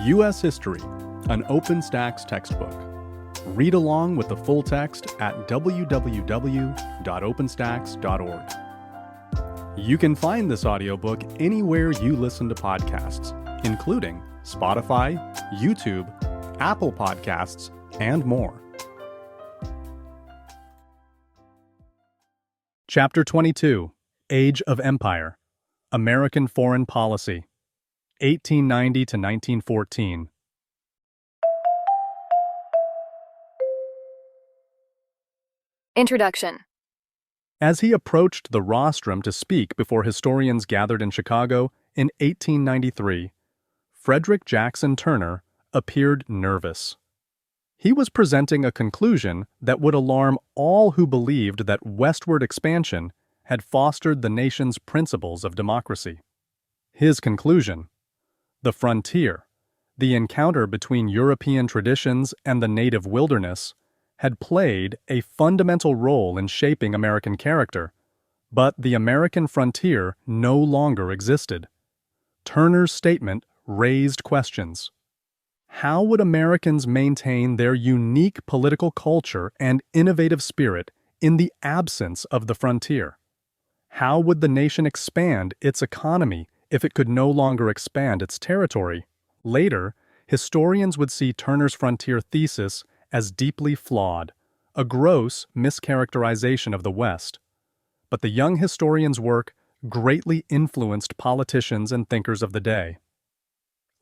U.S. History, an OpenStax textbook. Read along with the full text at www.openstax.org. You can find this audiobook anywhere you listen to podcasts, including Spotify, YouTube, Apple Podcasts, and more. Chapter 22, Age of Empire, American Foreign Policy, 1890 to 1914. Introduction. As he approached the rostrum to speak before historians gathered in Chicago in 1893, Frederick Jackson Turner appeared nervous. He was presenting a conclusion that would alarm all who believed that westward expansion had fostered the nation's principles of democracy. His conclusion: the frontier, the encounter between European traditions and the native wilderness, had played a fundamental role in shaping American character, but the American frontier no longer existed. Turner's statement raised questions. How would Americans maintain their unique political culture and innovative spirit in the absence of the frontier? How would the nation expand its economy if it could no longer expand its territory? Later, historians would see Turner's frontier thesis as deeply flawed, a gross mischaracterization of the West. But the young historian's work greatly influenced politicians and thinkers of the day.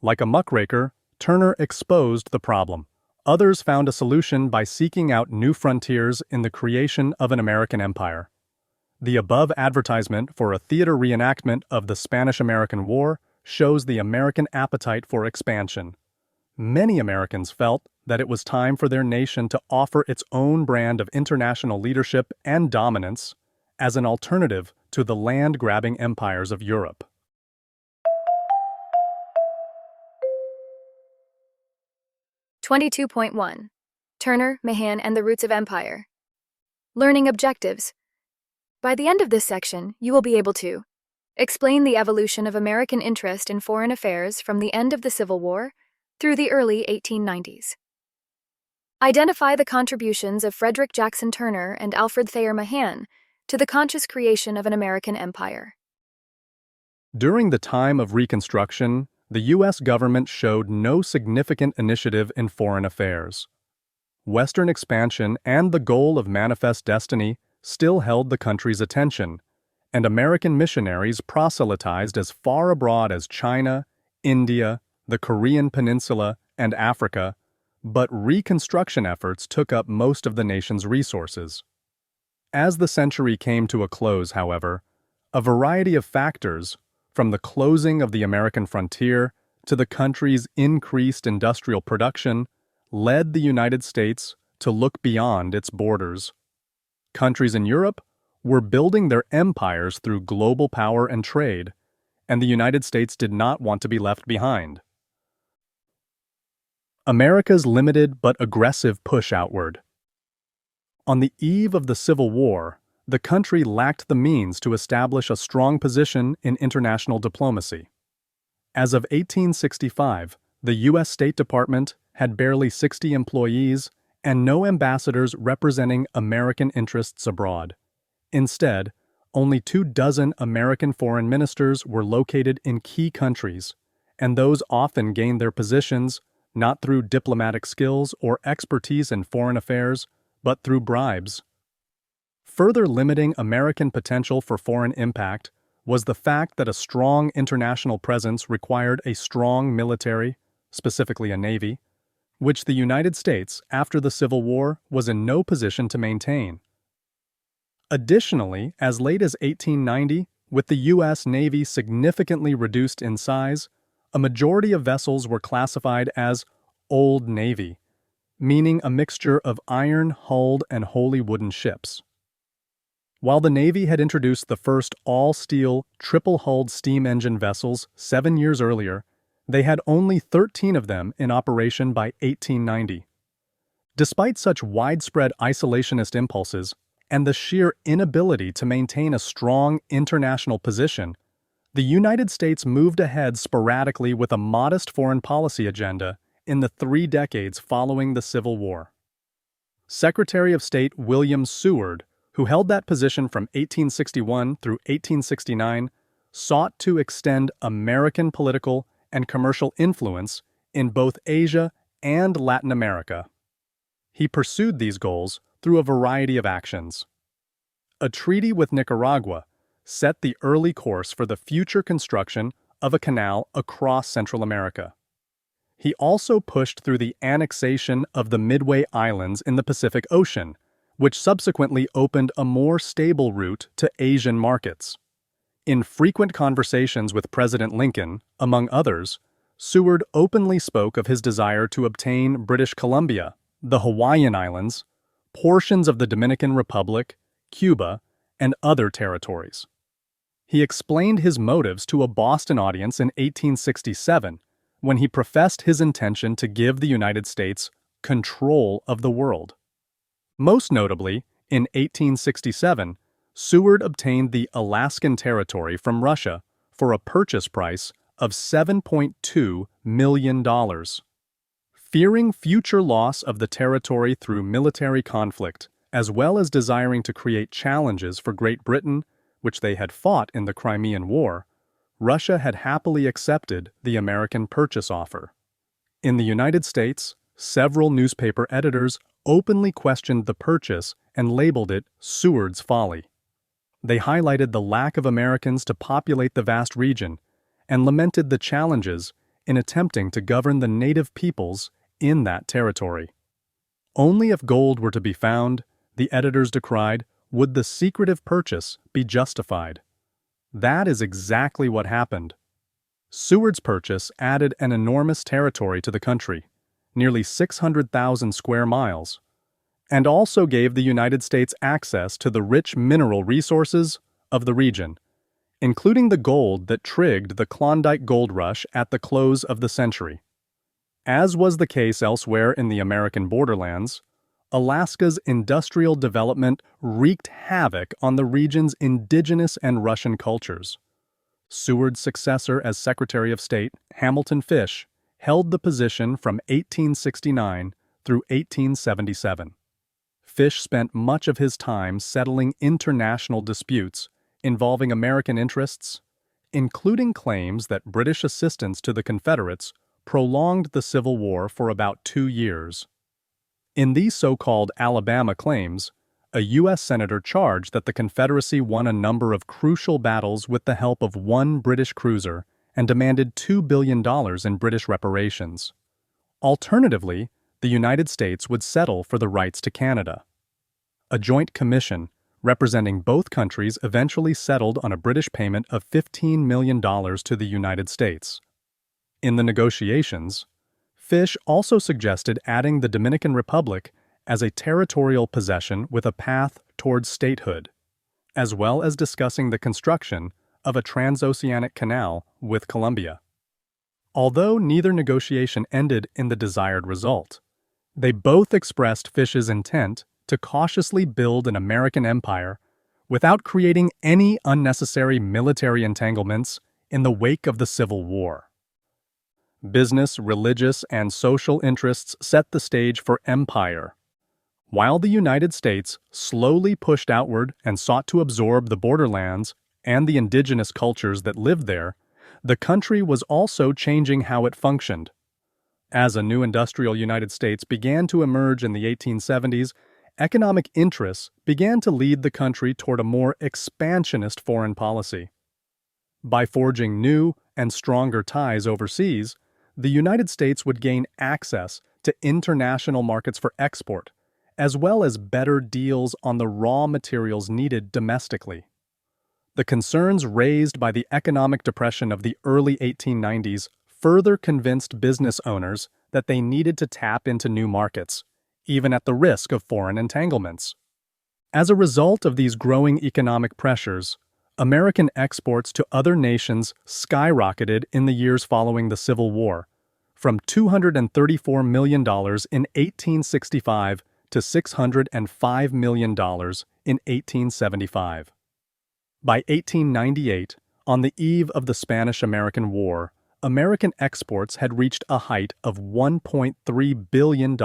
Like a muckraker, Turner exposed the problem. Others found a solution by seeking out new frontiers in the creation of an American empire. The above advertisement for a theater reenactment of the Spanish-American War shows the American appetite for expansion. Many Americans felt that it was time for their nation to offer its own brand of international leadership and dominance as an alternative to the land-grabbing empires of Europe. (22.1) Turner, Mahan, and the Roots of Empire. Learning objectives. By the end of this section, you will be able to explain the evolution of American interest in foreign affairs from the end of the Civil War through the early 1890s. Identify the contributions of Frederick Jackson Turner and Alfred Thayer Mahan to the conscious creation of an American empire. During the time of Reconstruction, the U.S. government showed no significant initiative in foreign affairs. Western expansion and the goal of manifest destiny still held the country's attention, and American missionaries proselytized as far abroad as China, India, the Korean Peninsula, and Africa, but Reconstruction efforts took up most of the nation's resources. As the century came to a close, however, a variety of factors, from the closing of the American frontier to the country's increased industrial production, led the United States to look beyond its borders. Countries in Europe were building their empires through global power and trade, and the United States did not want to be left behind. America's limited but aggressive push outward. On the eve of the Civil War, the country lacked the means to establish a strong position in international diplomacy. As of 1865, the U.S. State Department had barely 60 employees and no ambassadors representing American interests abroad. Instead, only 24 American foreign ministers were located in key countries, and those often gained their positions not through diplomatic skills or expertise in foreign affairs, but through bribes. Further limiting American potential for foreign impact was the fact that a strong international presence required a strong military, specifically a navy, which the United States, after the Civil War, was in no position to maintain. Additionally, as late as 1890, with the U.S. Navy significantly reduced in size, a majority of vessels were classified as Old Navy, meaning a mixture of iron-hulled and wholly wooden ships. While the Navy had introduced the first all-steel, triple-hulled steam engine vessels 7 years earlier, they had only 13 of them in operation by 1890. Despite such widespread isolationist impulses and the sheer inability to maintain a strong international position, The United States moved ahead sporadically with a modest foreign policy agenda in the 3 decades following the Civil War. Secretary of State William Seward, who held that position from 1861 through 1869, sought to extend American political and commercial influence in both Asia and Latin America. He pursued these goals through a variety of actions. A treaty with Nicaragua set the early course for the future construction of a canal across Central America. He also pushed through the annexation of the Midway Islands in the Pacific Ocean, which subsequently opened a more stable route to Asian markets. In frequent conversations with President Lincoln, among others, Seward openly spoke of his desire to obtain British Columbia, the Hawaiian Islands, portions of the Dominican Republic, Cuba, and other territories. He explained his motives to a Boston audience in 1867 when he professed his intention to give the United States control of the world. Most notably, in 1867, Seward obtained the Alaskan Territory from Russia for a purchase price of $7.2 million. Fearing future loss of the territory through military conflict, as well as desiring to create challenges for Great Britain, which they had fought in the Crimean War, Russia had happily accepted the American purchase offer. In the United States, several newspaper editors openly questioned the purchase and labeled it Seward's folly. They highlighted the lack of Americans to populate the vast region and lamented the challenges in attempting to govern the native peoples in that territory. Only if gold were to be found, the editors decried, would the secretive purchase be justified. That is exactly what happened. Seward's purchase added an enormous territory to the country, nearly 600,000 square miles, and also gave the United States access to the rich mineral resources of the region, including the gold that triggered the Klondike Gold Rush at the close of the century. As was the case elsewhere in the American borderlands, Alaska's industrial development wreaked havoc on the region's indigenous and Russian cultures. Seward's successor as Secretary of State, Hamilton Fish, held the position from 1869 through 1877. Fish spent much of his time settling international disputes involving American interests, including claims that British assistance to the Confederates prolonged the Civil War for about 2 years. In these so-called Alabama claims, a U.S. senator charged that the Confederacy won a number of crucial battles with the help of one British cruiser and demanded $2 billion in British reparations. Alternatively, the United States would settle for the rights to Canada. A joint commission representing both countries eventually settled on a British payment of $15 million to the United States. In the negotiations, Fish also suggested adding the Dominican Republic as a territorial possession with a path towards statehood, as well as discussing the construction of a transoceanic canal with Colombia. Although neither negotiation ended in the desired result, they both expressed Fish's intent to cautiously build an American empire without creating any unnecessary military entanglements in the wake of the Civil War. Business, religious, and social interests set the stage for empire. While the United States slowly pushed outward and sought to absorb the borderlands and the indigenous cultures that lived there, the country was also changing how it functioned. As a new industrial United States began to emerge in the 1870s, economic interests began to lead the country toward a more expansionist foreign policy. By forging new and stronger ties overseas, the United States would gain access to international markets for export, as well as better deals on the raw materials needed domestically. The concerns raised by the economic depression of the early 1890s further convinced business owners that they needed to tap into new markets, even at the risk of foreign entanglements. As a result of these growing economic pressures, American exports to other nations skyrocketed in the years following the Civil War, from $234 million in 1865 to $605 million in 1875. By 1898, On the eve of the Spanish-American War, American exports had reached a height of $1.3 billion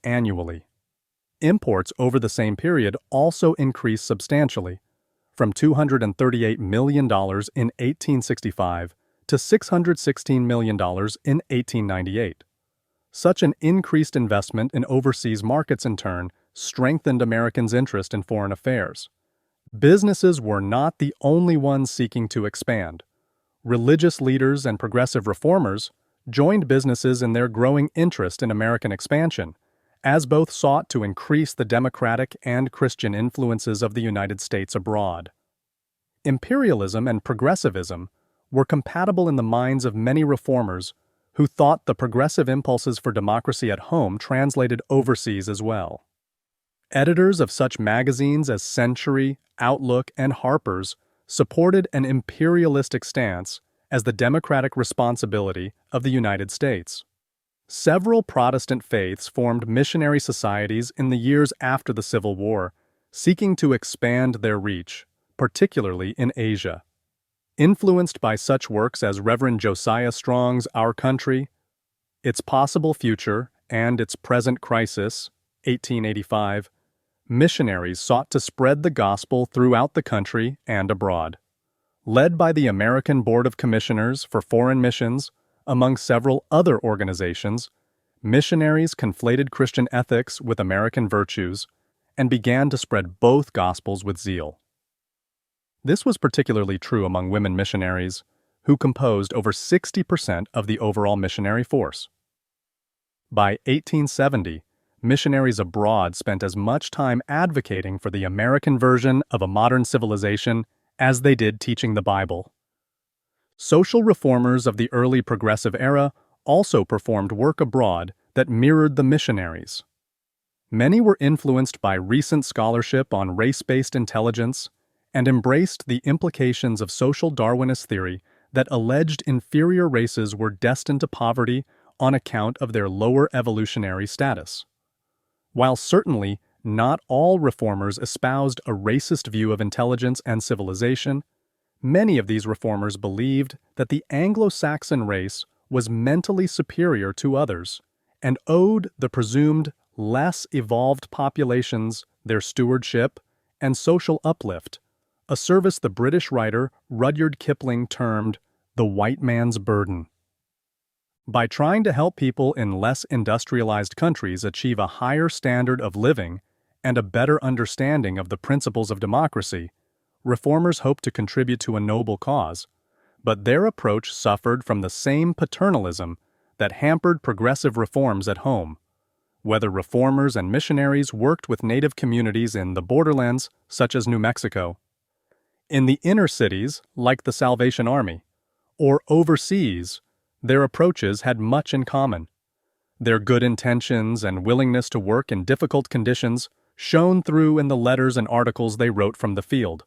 annually. Imports over the same period also increased substantially, from $238 million in 1865 to $616 million in 1898. Such an increased investment in overseas markets in turn strengthened Americans' interest in foreign affairs. Businesses were not the only ones seeking to expand. Religious leaders and progressive reformers joined businesses in their growing interest in American expansion, as both sought to increase the democratic and Christian influences of the United States abroad. Imperialism and progressivism were compatible in the minds of many reformers who thought the progressive impulses for democracy at home translated overseas as well. Editors of such magazines as Century, Outlook, and Harper's supported an imperialistic stance as the democratic responsibility of the United States. Several Protestant faiths formed missionary societies in the years after the Civil War, seeking to expand their reach, particularly in Asia. Influenced by such works as Reverend Josiah Strong's Our Country, Its Possible Future, and Its Present Crisis, 1885, missionaries sought to spread the gospel throughout the country and abroad. Led by the American Board of Commissioners for Foreign Missions, among several other organizations, missionaries conflated Christian ethics with American virtues and began to spread both gospels with zeal. This was particularly true among women missionaries, who composed over 60% of the overall missionary force. By 1870, missionaries abroad spent as much time advocating for the American version of a modern civilization as they did teaching the Bible. Social reformers of the early progressive era also performed work abroad that mirrored the missionaries. Many were influenced by recent scholarship on race-based intelligence and embraced the implications of social Darwinist theory that alleged inferior races were destined to poverty on account of their lower evolutionary status. While certainly not all reformers espoused a racist view of intelligence and civilization, many of these reformers believed that the Anglo-Saxon race was mentally superior to others and owed the presumed less evolved populations their stewardship and social uplift, a service the British writer Rudyard Kipling termed the white man's burden. By trying to help people in less industrialized countries achieve a higher standard of living and a better understanding of the principles of democracy, reformers hoped to contribute to a noble cause, but their approach suffered from the same paternalism that hampered progressive reforms at home, whether reformers and missionaries worked with native communities in the borderlands, such as New Mexico, in the inner cities, like the Salvation Army, or overseas. Their approaches had much in common. Their good intentions and willingness to work in difficult conditions shone through in the letters and articles they wrote from the field.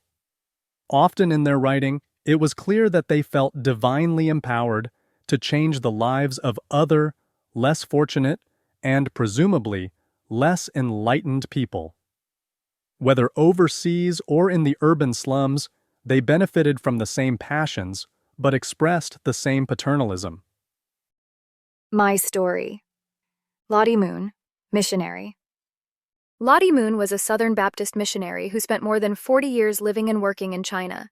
Often in their writing, it was clear that they felt divinely empowered to change the lives of other, less fortunate, and presumably less enlightened people. Whether overseas or in the urban slums, they benefited from the same passions, but expressed the same paternalism. My story. Lottie Moon, missionary. Lottie Moon was a Southern Baptist missionary who spent more than 40 years living and working in China.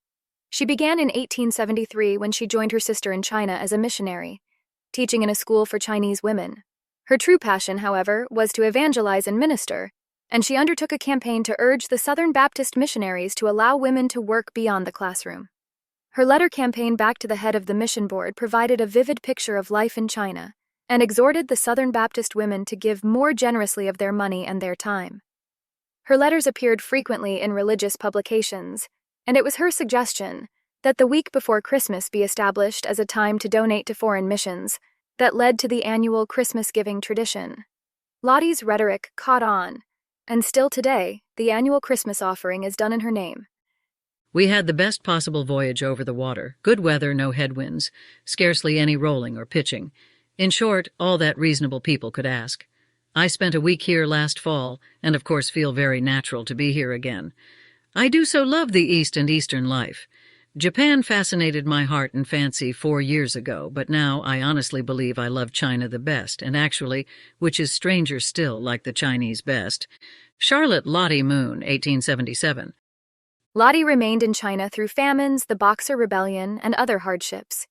She began in 1873 when she joined her sister in China as a missionary, teaching in a school for Chinese women. Her true passion, however, was to evangelize and minister, and she undertook a campaign to urge the Southern Baptist missionaries to allow women to work beyond the classroom. Her letter campaign back to the head of the mission board provided a vivid picture of life in China and exhorted the Southern Baptist women to give more generously of their money and their time. Her letters appeared frequently in religious publications, and it was her suggestion that the week before Christmas be established as a time to donate to foreign missions that led to the annual Christmas giving tradition. Lottie's rhetoric caught on, and still today, the annual Christmas offering is done in her name. We had the best possible voyage over the water, good weather, no headwinds, scarcely any rolling or pitching. In short, all that reasonable people could ask. I spent a week here last fall, and of course feel very natural to be here again. I do so love the East and Eastern life. Japan fascinated my heart and fancy 4 years ago, but now I honestly believe I love China the best, and actually, which is stranger still, like the Chinese best. Charlotte Lottie Moon, 1877. Lottie remained in China through famines, the Boxer Rebellion, and other hardships.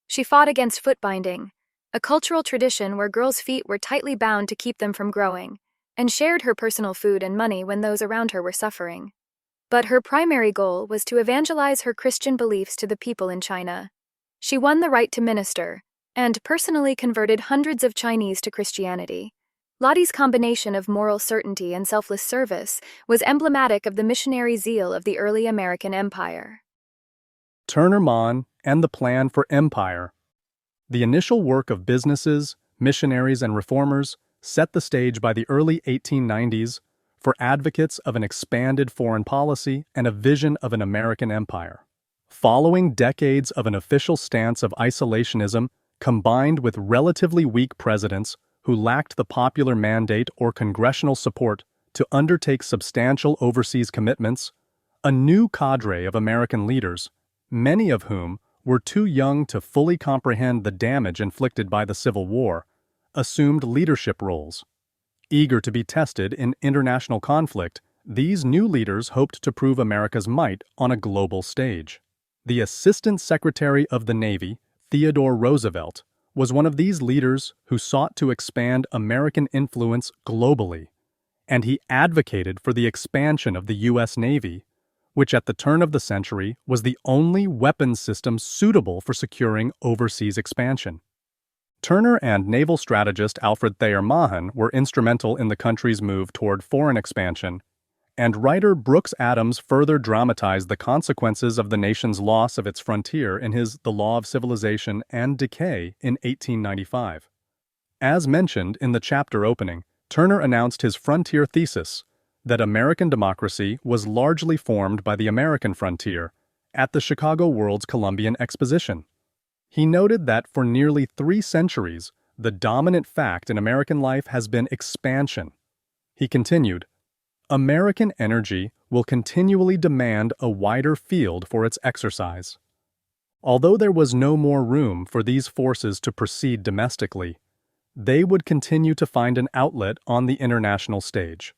She fought against foot binding, a cultural tradition where girls' feet were tightly bound to keep them from growing, and shared her personal food and money when those around her were suffering. But her primary goal was to evangelize her Christian beliefs to the people in China. She won the right to minister, and personally converted hundreds of Chinese to Christianity. Lottie's combination of moral certainty and selfless service was emblematic of the missionary zeal of the early American empire. Turner Mahan and the Plan for Empire. The initial work of businesses, missionaries, and reformers set the stage by the early 1890s for advocates of an expanded foreign policy and a vision of an American empire. Following decades of an official stance of isolationism combined with relatively weak presidents who lacked the popular mandate or congressional support to undertake substantial overseas commitments, a new cadre of American leaders, many of whom were too young to fully comprehend the damage inflicted by the Civil War, assumed leadership roles. Eager to be tested in international conflict, these new leaders hoped to prove America's might on a global stage. The Assistant Secretary of the Navy, Theodore Roosevelt, was one of these leaders who sought to expand American influence globally, and he advocated for the expansion of the U.S. Navy, which at the turn of the century was the only weapons system suitable for securing overseas expansion. Turner and naval strategist Alfred Thayer Mahan were instrumental in the country's move toward foreign expansion, and writer Brooks Adams further dramatized the consequences of the nation's loss of its frontier in his The Law of Civilization and Decay in 1895. As mentioned in the chapter opening, Turner announced his frontier thesis that American democracy was largely formed by the American frontier at the Chicago World's Columbian Exposition. He noted that for nearly 3 centuries, the dominant fact in American life has been expansion. He continued, American energy will continually demand a wider field for its exercise. Although there was no more room for these forces to proceed domestically, they would continue to find an outlet on the international stage.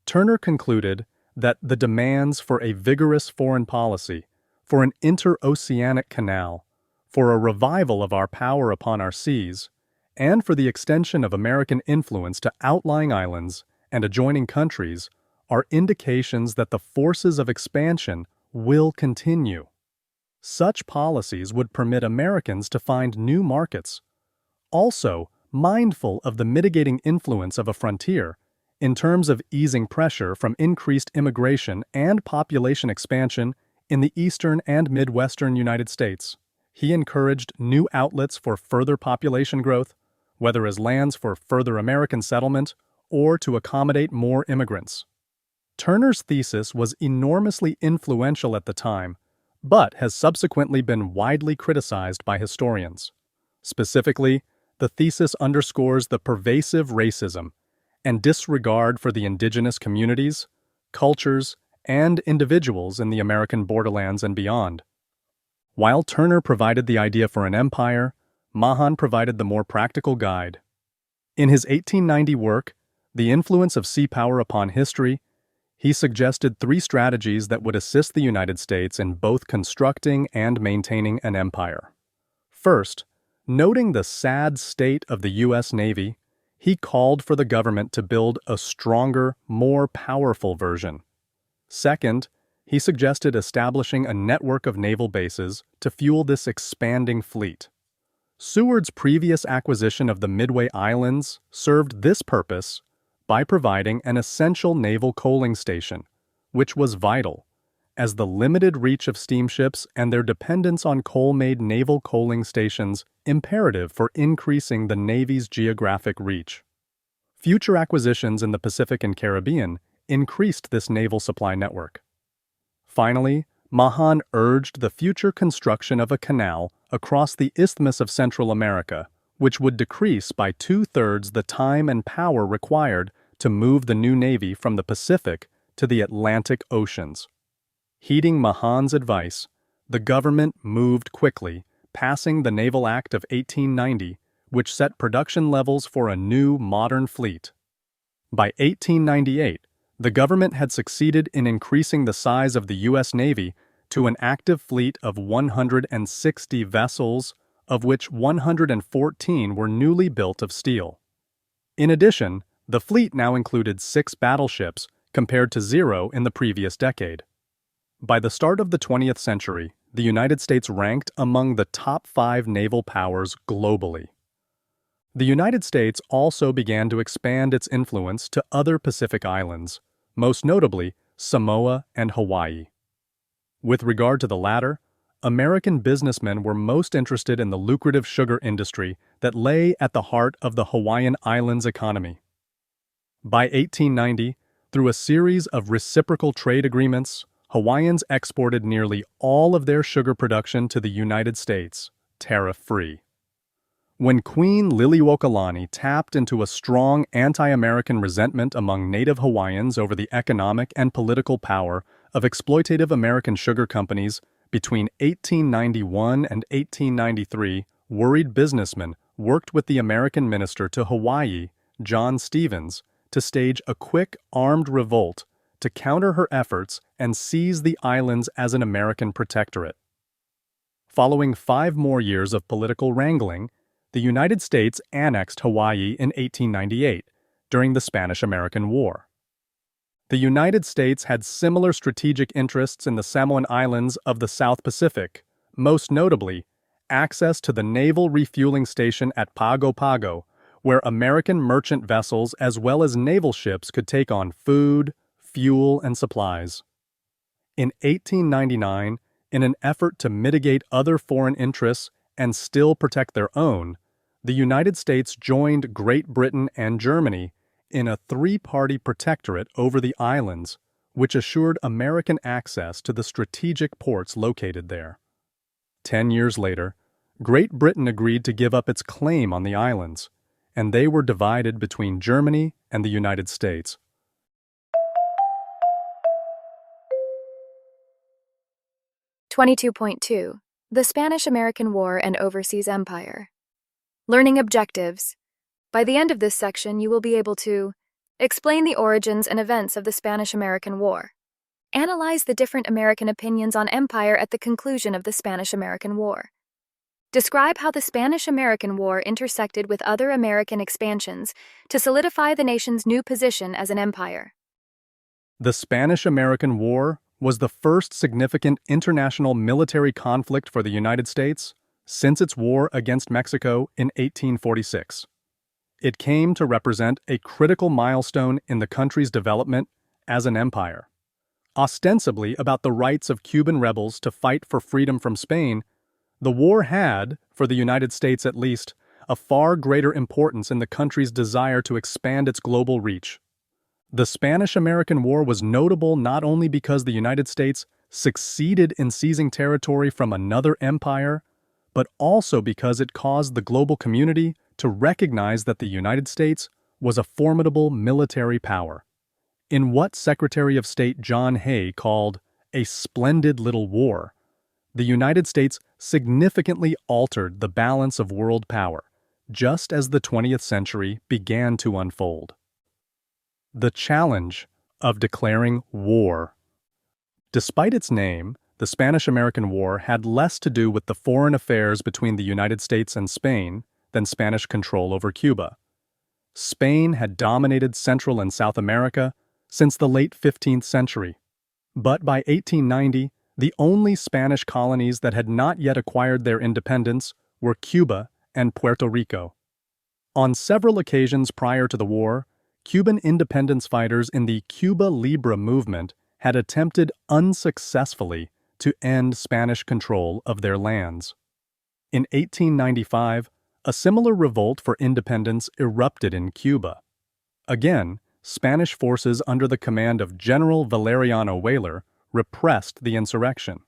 Turner concluded that the demands for a vigorous foreign policy, for an interoceanic canal, for a revival of our power upon our seas, and for the extension of American influence to outlying islands and adjoining countries are indications that the forces of expansion will continue. Such policies would permit Americans to find new markets. Also, mindful of the mitigating influence of a frontier, in terms of easing pressure from increased immigration and population expansion in the eastern and midwestern United States. He encouraged new outlets for further population growth, whether as lands for further American settlement or to accommodate more immigrants. Turner's thesis was enormously influential at the time, but has subsequently been widely criticized by historians. Specifically, the thesis underscores the pervasive racism and disregard for the indigenous communities, cultures, and individuals in the American borderlands and beyond. While Turner provided the idea for an empire, Mahan provided the more practical guide. In his 1890 work, The Influence of Sea Power Upon History, he suggested 3 strategies that would assist the United States in both constructing and maintaining an empire. First, noting the sad state of the U.S. Navy, he called for the government to build a stronger, more powerful version. Second, he suggested establishing a network of naval bases to fuel this expanding fleet. Seward's previous acquisition of the Midway Islands served this purpose by providing an essential naval coaling station, which was vital, as the limited reach of steamships and their dependence on coal-made naval coaling stations imperative for increasing the Navy's geographic reach. Future acquisitions in the Pacific and Caribbean increased this naval supply network. Finally, Mahan urged the future construction of a canal across the Isthmus of Central America, which would decrease by 2/3 the time and power required to move the new Navy from the Pacific to the Atlantic Oceans. Heeding Mahan's advice, the government moved quickly, passing the Naval Act of 1890, which set production levels for a new modern fleet. By 1898, the government had succeeded in increasing the size of the U.S. Navy to an active fleet of 160 vessels, of which 114 were newly built of steel. In addition, the fleet now included 6 battleships, compared to 0 in the previous decade. By the start of the 20th century, the United States ranked among the top 5 naval powers globally. The United States also began to expand its influence to other Pacific islands, most notably Samoa and Hawaii. With regard to the latter, American businessmen were most interested in the lucrative sugar industry that lay at the heart of the Hawaiian Islands economy. By 1890, through a series of reciprocal trade agreements, Hawaiians exported nearly all of their sugar production to the United States, tariff-free. When Queen Liliuokalani tapped into a strong anti-American resentment among native Hawaiians over the economic and political power of exploitative American sugar companies, between 1891 and 1893, worried businessmen worked with the American minister to Hawaii, John Stevens, to stage a quick armed revolt to counter her efforts and seize the islands as an American protectorate. Following 5 more years of political wrangling, the United States annexed Hawaii in 1898 during the Spanish-American War. The United States had similar strategic interests in the Samoan Islands of the South Pacific, most notably access to the naval refueling station at Pago Pago, where American merchant vessels as well as naval ships could take on food, fuel, and supplies. In 1899, in an effort to mitigate other foreign interests and still protect their own, the United States joined Great Britain and Germany in a 3-party protectorate over the islands, which assured American access to the strategic ports located there. 10 years later, Great Britain agreed to give up its claim on the islands, and they were divided between Germany and the United States. (22.2) The Spanish-American War and Overseas Empire. Learning objectives. By the end of this section, you will be able to explain the origins and events of the Spanish-American War. Analyze the different American opinions on empire at the conclusion of the Spanish-American War. Describe how the Spanish-American War intersected with other American expansions to solidify the nation's new position as an empire. The Spanish-American War was the first significant international military conflict for the United States since its war against Mexico in 1846. It came to represent a critical milestone in the country's development as an empire. Ostensibly about the rights of Cuban rebels to fight for freedom from Spain, the war had, for the United States at least, a far greater importance in the country's desire to expand its global reach. The Spanish-American War was notable not only because the United States succeeded in seizing territory from another empire, but also because it caused the global community to recognize that the United States was a formidable military power. In what Secretary of State John Hay called a splendid little war, the United States significantly altered the balance of world power, just as the 20th century began to unfold. The challenge of declaring war. Despite its name, the Spanish-American War had less to do with the foreign affairs between the United States and Spain than Spanish control over Cuba. Spain had dominated Central and South America since the late 15th century, but by 1890, the only Spanish colonies that had not yet acquired their independence were Cuba and Puerto Rico. On several occasions prior to the war, Cuban independence fighters in the Cuba Libre movement had attempted unsuccessfully to end Spanish control of their lands. In 1895, a similar revolt for independence erupted in Cuba. Again, Spanish forces under the command of General Valeriano Weyler repressed the insurrection.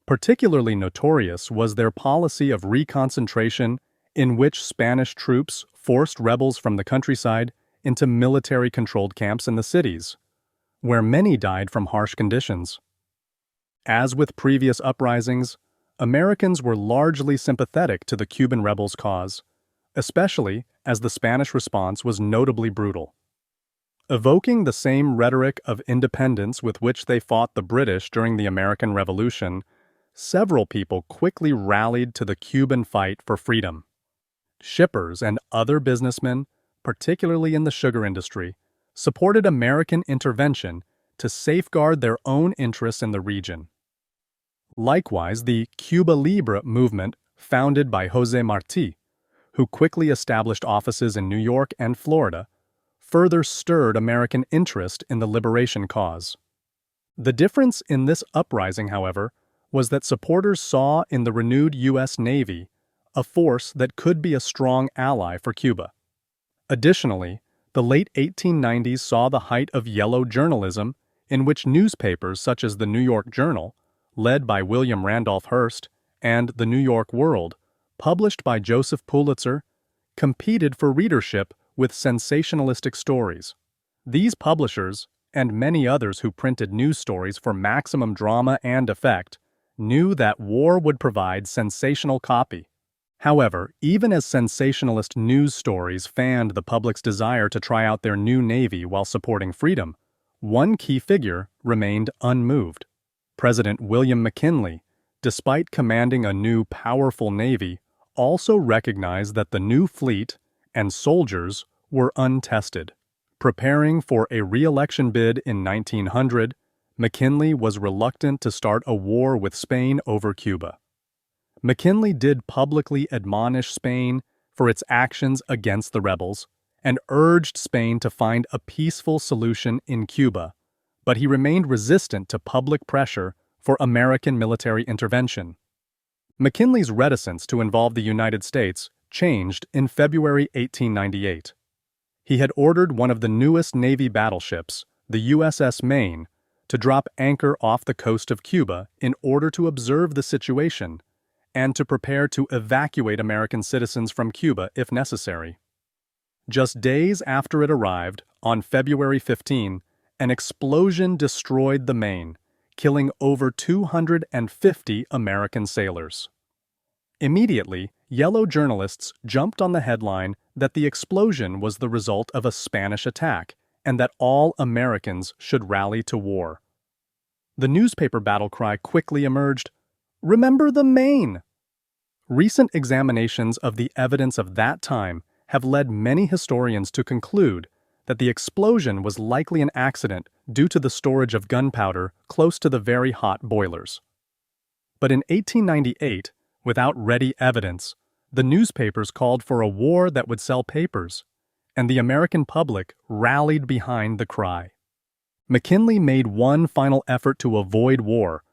Particularly notorious was their policy of reconcentration, in which Spanish troops forced rebels from the countryside into military-controlled camps in the cities, where many died from harsh conditions. As with previous uprisings, Americans were largely sympathetic to the Cuban rebels' cause, especially as the Spanish response was notably brutal. Evoking the same rhetoric of independence with which they fought the British during the American Revolution, several people quickly rallied to the Cuban fight for freedom. Shippers and other businessmen, particularly in the sugar industry, supported American intervention to safeguard their own interests in the region. Likewise, the Cuba Libre movement, founded by José Martí, who quickly established offices in New York and Florida, further stirred American interest in the liberation cause. The difference in this uprising, however, was that supporters saw in the renewed U.S. Navy a force that could be a strong ally for Cuba. Additionally, the late 1890s saw the height of yellow journalism, in which newspapers such as the New York Journal, led by William Randolph Hearst, and the New York World, published by Joseph Pulitzer, competed for readership with sensationalistic stories. These publishers, and many others who printed news stories for maximum drama and effect, knew that war would provide sensational copy. However, even as sensationalist news stories fanned the public's desire to try out their new navy while supporting freedom, one key figure remained unmoved. President William McKinley, despite commanding a new powerful navy, also recognized that the new fleet and soldiers were untested. Preparing for a re-election bid in 1900, McKinley was reluctant to start a war with Spain over Cuba. McKinley did publicly admonish Spain for its actions against the rebels and urged Spain to find a peaceful solution in Cuba, but he remained resistant to public pressure for American military intervention. McKinley's reticence to involve the United States changed in February 1898. He had ordered one of the newest Navy battleships, the USS Maine, to drop anchor off the coast of Cuba in order to observe the situation and to prepare to evacuate American citizens from Cuba if necessary. Just days after it arrived, on February 15, an explosion destroyed the Maine, killing over 250 American sailors. Immediately, yellow journalists jumped on the headline that the explosion was the result of a Spanish attack and that all Americans should rally to war. The newspaper battle cry quickly emerged, "Remember the Maine!" Recent examinations of the evidence of that time have led many historians to conclude that the explosion was likely an accident due to the storage of gunpowder close to the very hot boilers. But in 1898, without ready evidence, the newspapers called for a war that would sell papers, and the American public rallied behind the cry. McKinley made one final effort to avoid war,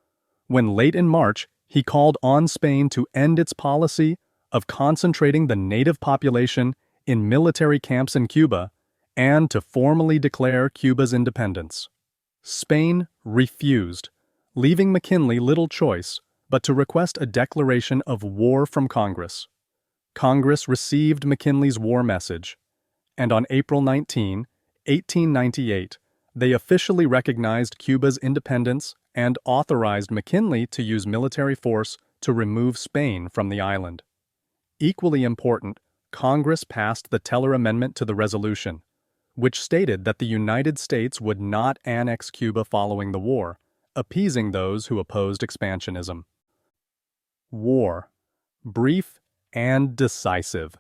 when late in March he called on Spain to end its policy of concentrating the native population in military camps in Cuba and to formally declare Cuba's independence. Spain refused, leaving McKinley little choice but to request a declaration of war from Congress. Congress received McKinley's war message, and on April 19, 1898, they officially recognized Cuba's independence and authorized McKinley to use military force to remove Spain from the island. Equally important, Congress passed the Teller Amendment to the resolution, which stated that the United States would not annex Cuba following the war, appeasing those who opposed expansionism. War. Brief and decisive.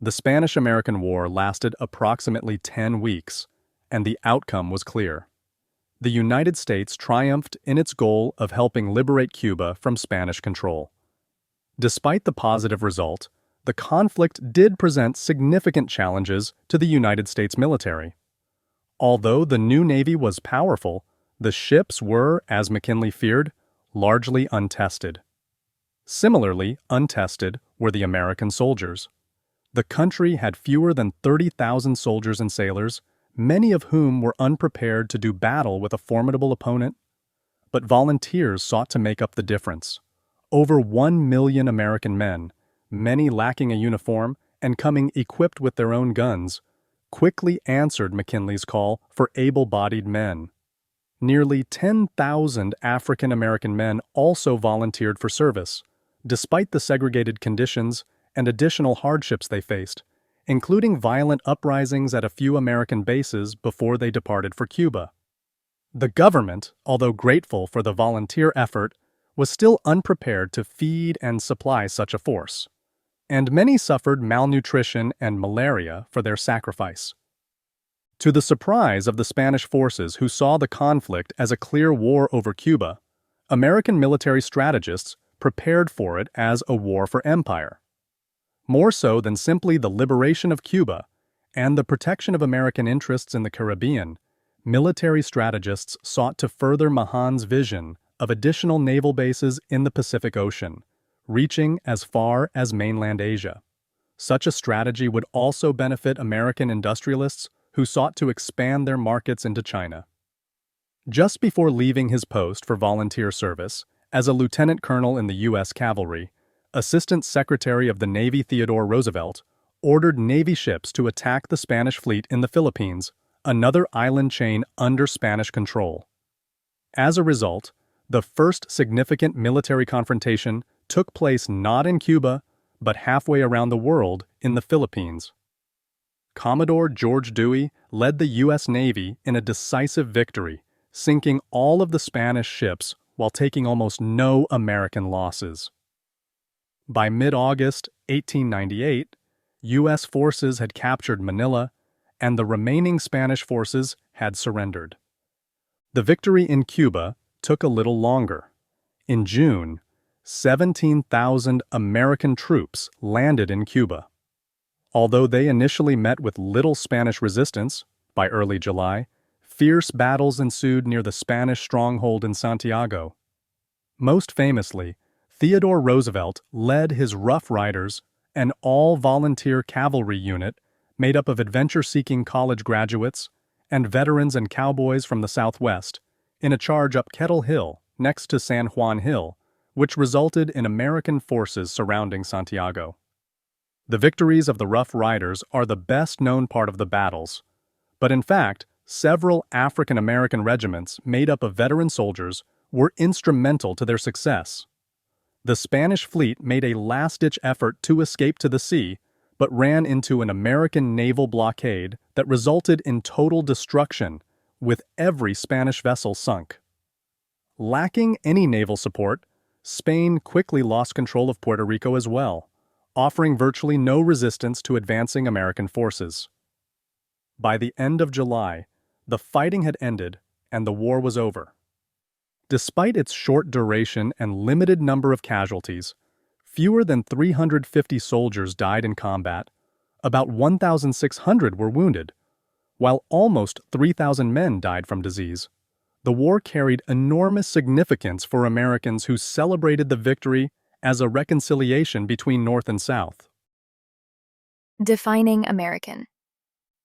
The Spanish-American War lasted approximately 10 weeks, and the outcome was clear. The United States triumphed in its goal of helping liberate Cuba from Spanish control. Despite the positive result, the conflict did present significant challenges to the United States military. Although the new Navy was powerful, the ships were, as McKinley feared, largely untested. Similarly untested were the American soldiers. The country had fewer than 30,000 soldiers and sailors, many of whom were unprepared to do battle with a formidable opponent. But volunteers sought to make up the difference. Over 1 million American men, many lacking a uniform and coming equipped with their own guns, quickly answered McKinley's call for able-bodied men. nearly 10,000 African American men also volunteered for service, despite the segregated conditions and additional hardships they faced, including violent uprisings at a few American bases before they departed for Cuba. The government, although grateful for the volunteer effort, was still unprepared to feed and supply such a force, and many suffered malnutrition and malaria for their sacrifice. To the surprise of the Spanish forces who saw the conflict as a clear war over Cuba, American military strategists prepared for it as a war for empire. More so than simply the liberation of Cuba and the protection of American interests in the Caribbean, military strategists sought to further Mahan's vision of additional naval bases in the Pacific Ocean, reaching as far as mainland Asia. Such a strategy would also benefit American industrialists who sought to expand their markets into China. Just before leaving his post for volunteer service, as a lieutenant colonel in the U.S. Cavalry, Assistant Secretary of the Navy Theodore Roosevelt ordered Navy ships to attack the Spanish fleet in the Philippines, another island chain under Spanish control. As a result, the first significant military confrontation took place not in Cuba, but halfway around the world in the Philippines. Commodore George Dewey led the U.S. Navy in a decisive victory, sinking all of the Spanish ships while taking almost no American losses. By mid-August 1898, U.S. forces had captured Manila, and the remaining Spanish forces had surrendered. The victory in Cuba took a little longer. In June, 17,000 American troops landed in Cuba. Although they initially met with little Spanish resistance, by early July, fierce battles ensued near the Spanish stronghold in Santiago. Most famously, Theodore Roosevelt led his Rough Riders, an all-volunteer cavalry unit made up of adventure-seeking college graduates and veterans and cowboys from the Southwest, in a charge up Kettle Hill next to San Juan Hill, which resulted in American forces surrounding Santiago. The victories of the Rough Riders are the best-known part of the battles, but in fact, several African American regiments made up of veteran soldiers were instrumental to their success. The Spanish fleet made a last-ditch effort to escape to the sea, but ran into an American naval blockade that resulted in total destruction, with every Spanish vessel sunk. Lacking any naval support, Spain quickly lost control of Puerto Rico as well, offering virtually no resistance to advancing American forces. By the end of July, the fighting had ended and the war was over. Despite its short duration and limited number of casualties, fewer than 350 soldiers died in combat, about 1,600 were wounded, while almost 3,000 men died from disease. The war carried enormous significance for Americans who celebrated the victory as a reconciliation between North and South. Defining American.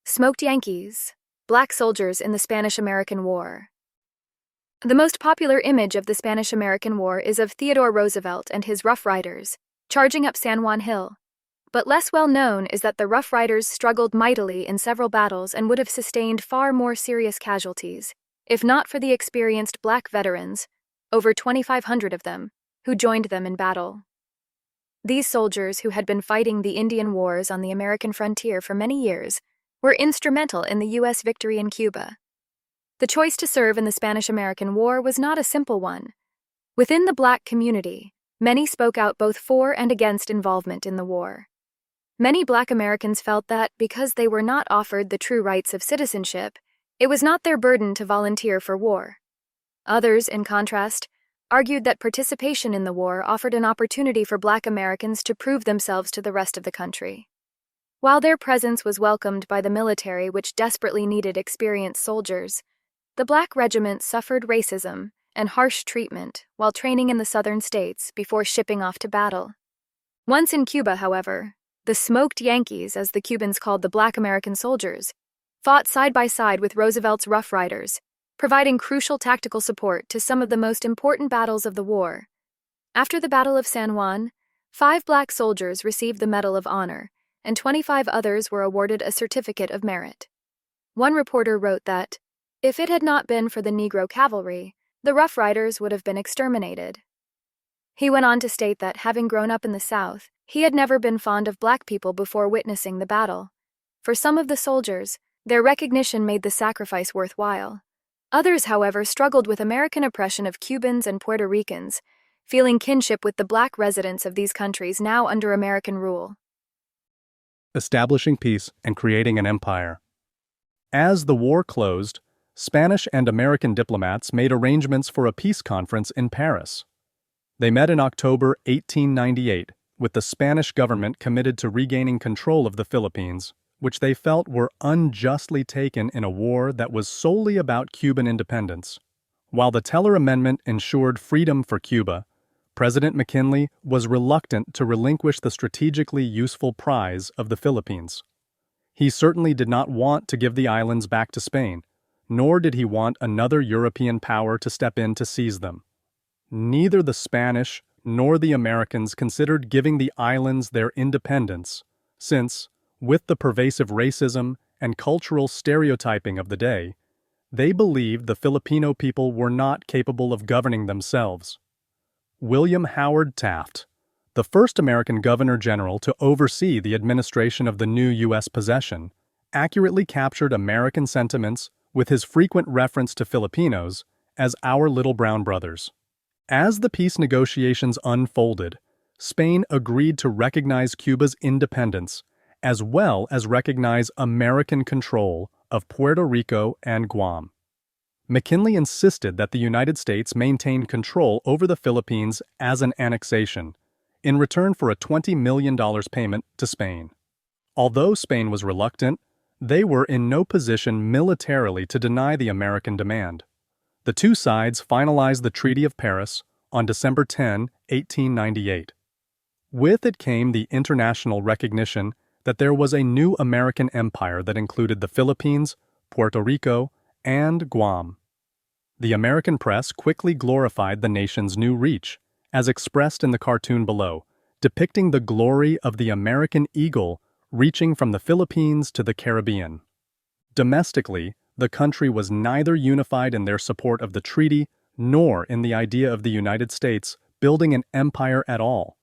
Smoked Yankees, black soldiers in the Spanish-American War. The most popular image of the Spanish-American War is of Theodore Roosevelt and his Rough Riders, charging up San Juan Hill. But less well known is that the Rough Riders struggled mightily in several battles and would have sustained far more serious casualties, if not for the experienced black veterans, over 2,500 of them, who joined them in battle. These soldiers, who had been fighting the Indian Wars on the American frontier for many years, were instrumental in the U.S. victory in Cuba. The choice to serve in the Spanish-American War was not a simple one. Within the black community, many spoke out both for and against involvement in the war. Many black Americans felt that, because they were not offered the true rights of citizenship, it was not their burden to volunteer for war. Others, in contrast, argued that participation in the war offered an opportunity for black Americans to prove themselves to the rest of the country. While their presence was welcomed by the military, which desperately needed experienced soldiers, the black regiment suffered racism and harsh treatment while training in the southern states before shipping off to battle. Once in Cuba, however, the smoked Yankees, as the Cubans called the black American soldiers, fought side by side with Roosevelt's Rough Riders, providing crucial tactical support to some of the most important battles of the war. After the Battle of San Juan, 5 black soldiers received the Medal of Honor, and 25 others were awarded a Certificate of Merit. One reporter wrote that, If it had not been for the Negro cavalry, the Rough Riders would have been exterminated. He went on to state that, having grown up in the South, he had never been fond of black people before witnessing the battle. For some of the soldiers, their recognition made the sacrifice worthwhile. Others, however, struggled with American oppression of Cubans and Puerto Ricans, feeling kinship with the black residents of these countries now under American rule. Establishing peace and creating an empire. As the war closed, Spanish and American diplomats made arrangements for a peace conference in Paris. They met in October 1898, with the Spanish government committed to regaining control of the Philippines, which they felt were unjustly taken in a war that was solely about Cuban independence. While the Teller Amendment ensured freedom for Cuba, President McKinley was reluctant to relinquish the strategically useful prize of the Philippines. He certainly did not want to give the islands back to Spain, nor did he want another European power to step in to seize them. Neither the Spanish nor the Americans considered giving the islands their independence, since, with the pervasive racism and cultural stereotyping of the day, they believed the Filipino people were not capable of governing themselves. William Howard Taft, the first American governor-general to oversee the administration of the new U.S. possession, accurately captured American sentiments with his frequent reference to Filipinos as our little brown brothers. As the peace negotiations unfolded, Spain agreed to recognize Cuba's independence as well as recognize American control of Puerto Rico and Guam. McKinley insisted that the United States maintain control over the Philippines as an annexation, in return for a $20 million payment to Spain. Although Spain was reluctant, they were in no position militarily to deny the American demand. The two sides finalized the Treaty of Paris on December 10, 1898. With it came the international recognition that there was a new American empire that included the Philippines, Puerto Rico, and Guam. The American press quickly glorified the nation's new reach, as expressed in the cartoon below, depicting the glory of the American eagle reaching from the Philippines to the Caribbean. Domestically, the country was neither unified in their support of the treaty nor in the idea of the United States building an empire at all.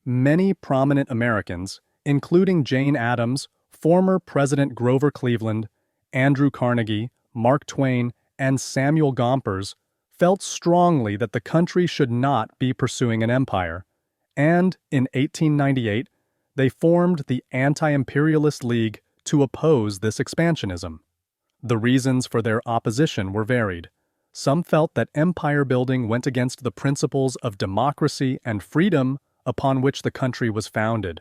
Many prominent Americans, including Jane Addams, former President Grover Cleveland, Andrew Carnegie, Mark Twain, and Samuel Gompers, felt strongly that the country should not be pursuing an empire, and in 1898, they formed the Anti-Imperialist League to oppose this expansionism. The reasons for their opposition were varied. Some felt that empire building went against the principles of democracy and freedom upon which the country was founded.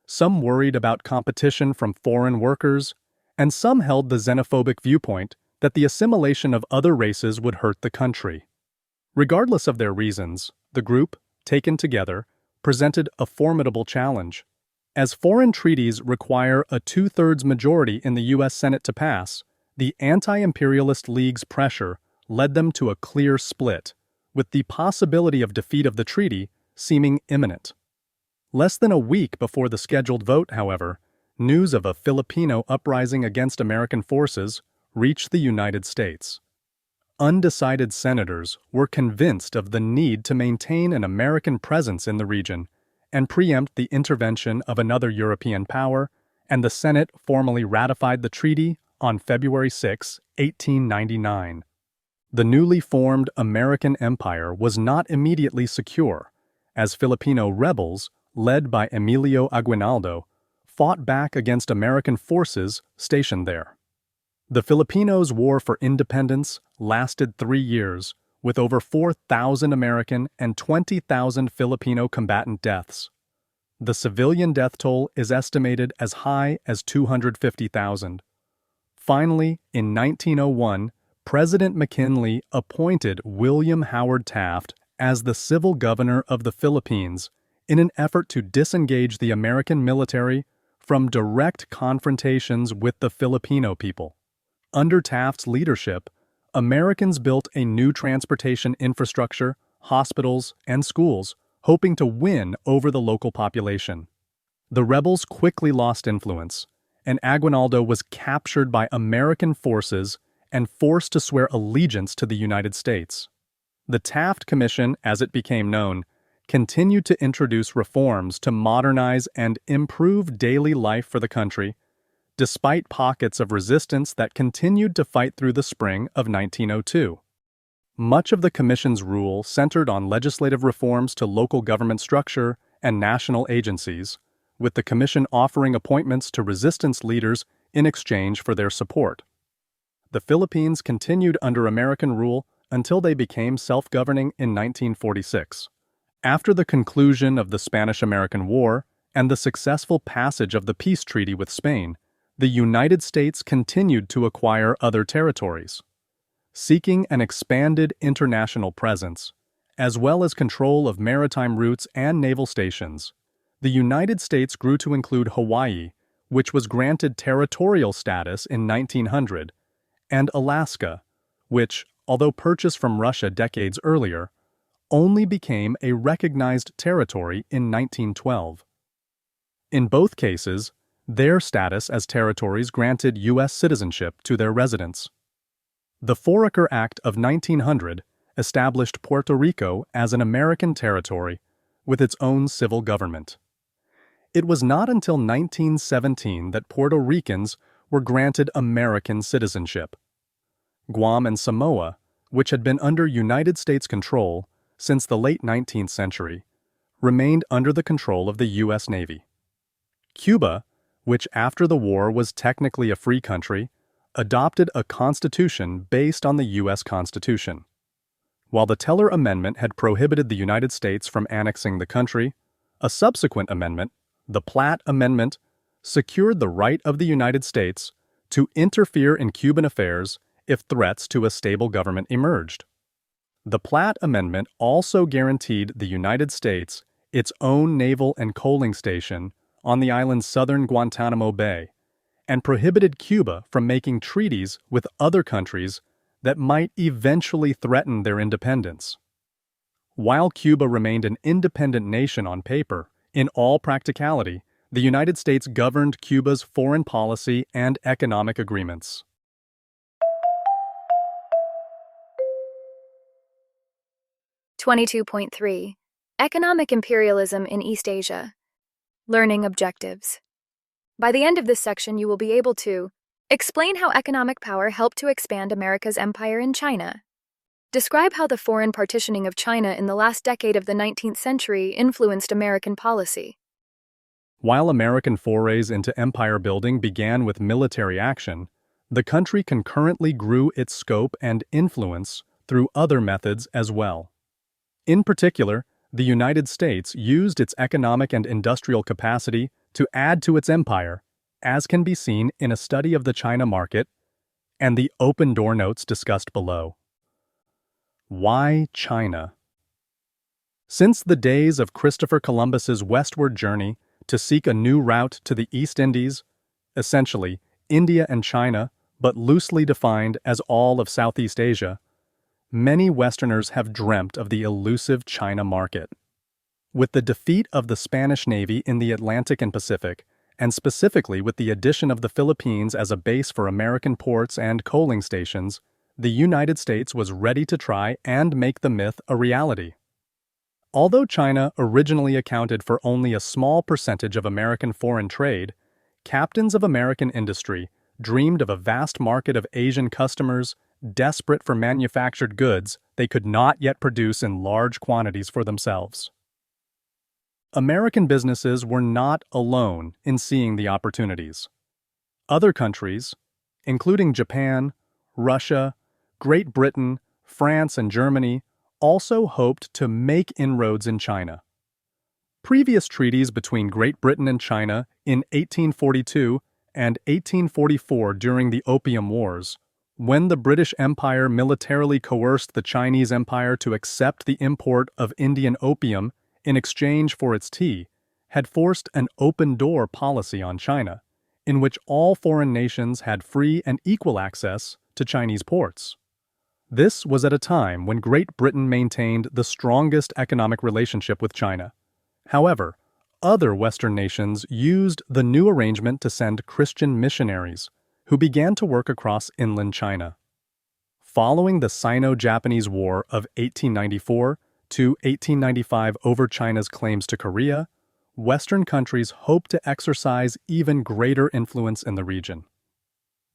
Some worried about competition from foreign workers, and some held the xenophobic viewpoint that the assimilation of other races would hurt the country. Regardless of their reasons, the group, taken together, presented a formidable challenge. As foreign treaties require a two-thirds majority in the U.S. Senate to pass, the Anti-Imperialist League's pressure led them to a clear split, with the possibility of defeat of the treaty seeming imminent. Less than a week before the scheduled vote, however, news of a Filipino uprising against American forces reached the United States. Undecided senators were convinced of the need to maintain an American presence in the region and preempt the intervention of another European power, and the Senate formally ratified the treaty on February 6, 1899. The newly formed American empire was not immediately secure, as Filipino rebels, led by Emilio Aguinaldo, fought back against American forces stationed there. The Filipinos' war for independence lasted 3 years, with over 4,000 American and 20,000 Filipino combatant deaths. The civilian death toll is estimated as high as 250,000. Finally, in 1901, President McKinley appointed William Howard Taft as the civil governor of the Philippines in an effort to disengage the American military from direct confrontations with the Filipino people. Under Taft's leadership, Americans built a new transportation infrastructure, hospitals, and schools, hoping to win over the local population. The rebels quickly lost influence, and Aguinaldo was captured by American forces and forced to swear allegiance to the United States. The Taft Commission, as it became known, continued to introduce reforms to modernize and improve daily life for the country, despite pockets of resistance that continued to fight through the spring of 1902. Much of the Commission's rule centered on legislative reforms to local government structure and national agencies, with the Commission offering appointments to resistance leaders in exchange for their support. The Philippines continued under American rule until they became self-governing in 1946. After the conclusion of the Spanish-American War and the successful passage of the peace treaty with Spain, the United States continued to acquire other territories. Seeking an expanded international presence, as well as control of maritime routes and naval stations, the United States grew to include Hawaii, which was granted territorial status in 1900, and Alaska, which, although purchased from Russia decades earlier, only became a recognized territory in 1912. In both cases, their status as territories granted U.S. citizenship to their residents. The Foraker Act of 1900 established Puerto Rico as an American territory with its own civil government. It was not until 1917 that Puerto Ricans were granted American citizenship. Guam and Samoa, which had been under United States control since the late 19th century, remained under the control of the U.S. Navy. Cuba, which after the war was technically a free country, adopted a constitution based on the U.S. Constitution. While the Teller Amendment had prohibited the United States from annexing the country, a subsequent amendment, the Platt Amendment, secured the right of the United States to interfere in Cuban affairs if threats to a stable government emerged. The Platt Amendment also guaranteed the United States its own naval and coaling station on the island's southern Guantanamo Bay, and prohibited Cuba from making treaties with other countries that might eventually threaten their independence. While Cuba remained an independent nation on paper, in all practicality, the United States governed Cuba's foreign policy and economic agreements. .3 Economic Imperialism in East Asia. Learning Objectives. By the end of this section, you will be able to explain how economic power helped to expand America's empire in China. Describe how the foreign partitioning of China in the last decade of the 19th century influenced American policy. While American forays into empire building began with military action, the country concurrently grew its scope and influence through other methods as well. In particular, the United States used its economic and industrial capacity to add to its empire, as can be seen in a study of the China market and the open door notes discussed below. Why China? Since the days of Christopher Columbus's westward journey to seek a new route to the East Indies, essentially India and China, but loosely defined as all of Southeast Asia, many Westerners have dreamt of the elusive China market. With the defeat of the Spanish Navy in the Atlantic and Pacific, and specifically with the addition of the Philippines as a base for American ports and coaling stations, the United States was ready to try and make the myth a reality. Although China originally accounted for only a small percentage of American foreign trade, captains of American industry dreamed of a vast market of Asian customers desperate for manufactured goods they could not yet produce in large quantities for themselves. American businesses were not alone in seeing the opportunities. Other countries, including Japan, Russia, Great Britain, France, and Germany, also hoped to make inroads in China. Previous treaties between Great Britain and China in 1842 and 1844 during the Opium Wars, when the British Empire militarily coerced the Chinese Empire to accept the import of Indian opium in exchange for its tea, had forced an open-door policy on China, in which all foreign nations had free and equal access to Chinese ports. This was at a time when Great Britain maintained the strongest economic relationship with China. However, other Western nations used the new arrangement to send Christian missionaries, who began to work across inland China. Following the Sino-Japanese War of 1894 to 1895 over China's claims to Korea, Western countries hoped to exercise even greater influence in the region.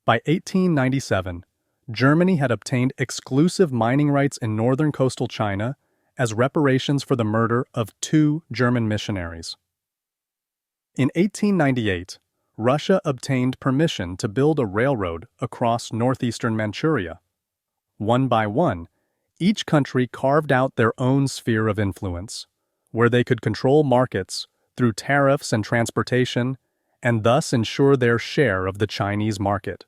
By 1897, Germany had obtained exclusive mining rights in northern coastal China as reparations for the murder of 2 German missionaries. In 1898, Russia obtained permission to build a railroad across northeastern Manchuria. One by one, each country carved out their own sphere of influence, where they could control markets through tariffs and transportation, and thus ensure their share of the Chinese market.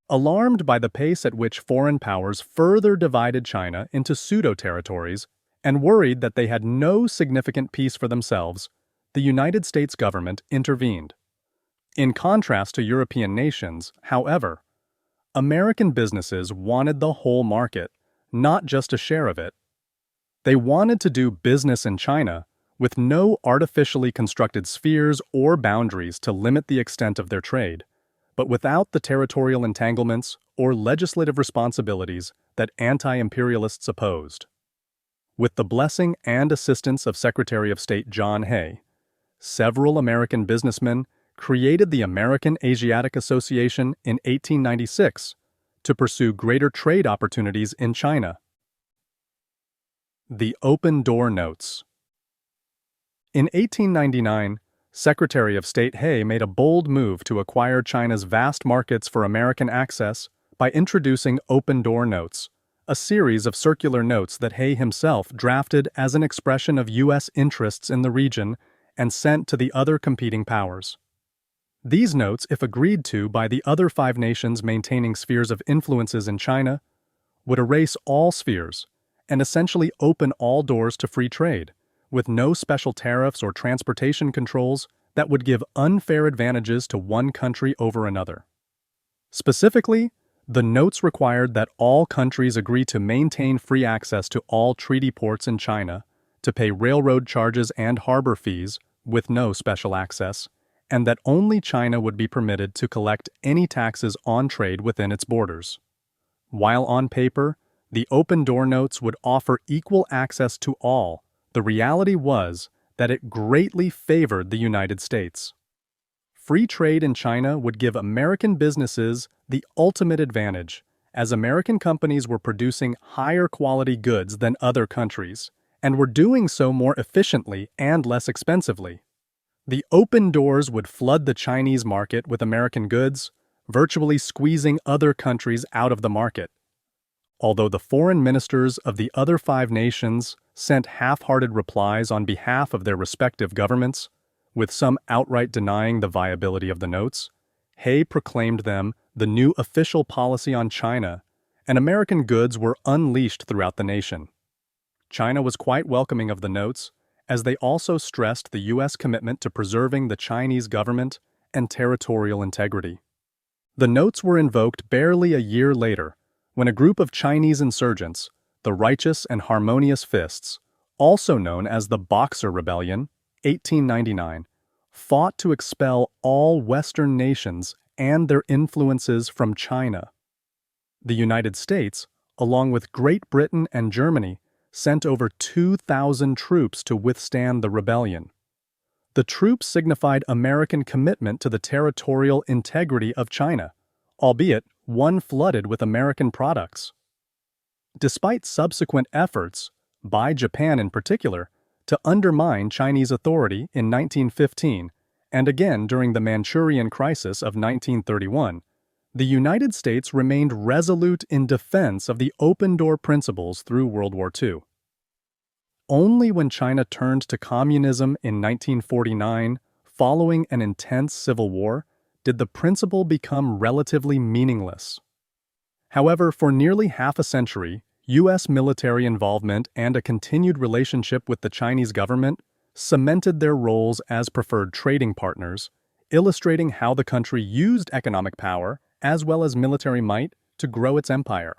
Alarmed by the pace at which foreign powers further divided China into pseudo-territories and worried that they had no significant peace for themselves, the United States government intervened. In contrast to European nations, however, American businesses wanted the whole market, not just a share of it. They wanted to do business in China with no artificially constructed spheres or boundaries to limit the extent of their trade, but without the territorial entanglements or legislative responsibilities that anti-imperialists opposed. With the blessing and assistance of Secretary of State John Hay, several American businessmen created the American Asiatic Association in 1896 to pursue greater trade opportunities in China. The Open Door Notes. In 1899, Secretary of State Hay made a bold move to acquire China's vast markets for American access by introducing Open Door Notes, a series of circular notes that Hay himself drafted as an expression of U.S. interests in the region and sent to the other competing powers. These notes, if agreed to by the other 5 nations maintaining spheres of influences in China, would erase all spheres and essentially open all doors to free trade, with no special tariffs or transportation controls that would give unfair advantages to one country over another. Specifically, the notes required that all countries agree to maintain free access to all treaty ports in China, to pay railroad charges and harbor fees with no special access, and that only China would be permitted to collect any taxes on trade within its borders. While on paper, the Open Door Notes would offer equal access to all, the reality was that it greatly favored the United States. Free trade in China would give American businesses the ultimate advantage, as American companies were producing higher quality goods than other countries, and were doing so more efficiently and less expensively. The open doors would flood the Chinese market with American goods, virtually squeezing other countries out of the market. Although the foreign ministers of the other 5 nations sent half-hearted replies on behalf of their respective governments, with some outright denying the viability of the notes, Hay proclaimed them the new official policy on China, and American goods were unleashed throughout the nation. China was quite welcoming of the notes, as they also stressed the U.S. commitment to preserving the Chinese government and territorial integrity. The notes were invoked barely a year later, when a group of Chinese insurgents, the Righteous and Harmonious Fists, also known as the Boxer Rebellion, 1899, fought to expel all Western nations and their influences from China. The United States, along with Great Britain and Germany, sent over 2,000 troops to withstand the rebellion. The troops signified American commitment to the territorial integrity of China, albeit one flooded with American products. Despite subsequent efforts, by Japan in particular, to undermine Chinese authority in 1915 and again during the Manchurian Crisis of 1931, the United States remained resolute in defense of the open-door principles through World War II. Only when China turned to communism in 1949, following an intense civil war, did the principle become relatively meaningless. However, for nearly half a century, U.S. military involvement and a continued relationship with the Chinese government cemented their roles as preferred trading partners, illustrating how the country used economic power as well as military might to grow its empire.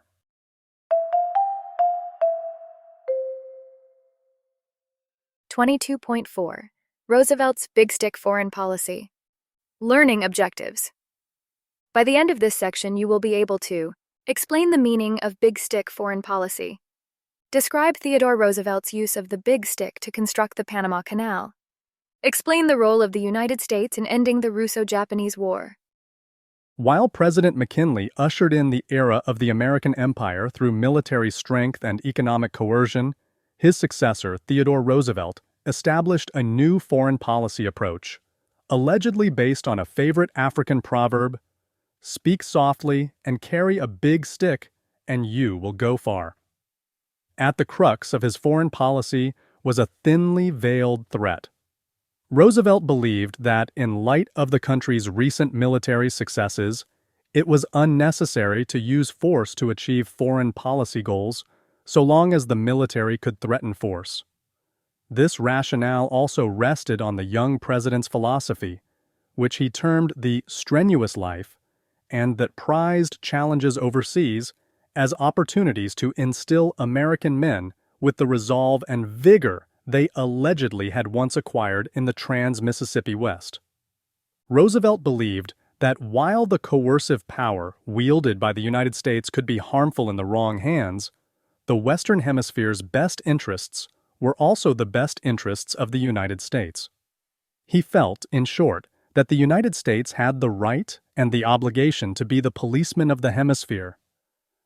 .4 Roosevelt's Big Stick Foreign Policy. Learning Objectives. By the end of this section, you will be able to Explain the meaning of big stick foreign policy. Describe Theodore Roosevelt's use of the big stick to construct the Panama Canal. Explain the role of the United States in ending the Russo-Japanese War. While President McKinley ushered in the era of the American Empire through military strength and economic coercion, his successor, Theodore Roosevelt, established a new foreign policy approach, allegedly based on a favorite African proverb, "Speak softly and carry a big stick, and you will go far." At the crux of his foreign policy was a thinly veiled threat. Roosevelt believed that, in light of the country's recent military successes, it was unnecessary to use force to achieve foreign policy goals, so long as the military could threaten force. This rationale also rested on the young president's philosophy, which he termed the strenuous life, and that prized challenges overseas as opportunities to instill American men with the resolve and vigor they allegedly had once acquired in the trans-Mississippi West. Roosevelt believed that while the coercive power wielded by the United States could be harmful in the wrong hands, the Western Hemisphere's best interests were also the best interests of the United States. He felt, in short, that the United States had the right and the obligation to be the policeman of the hemisphere.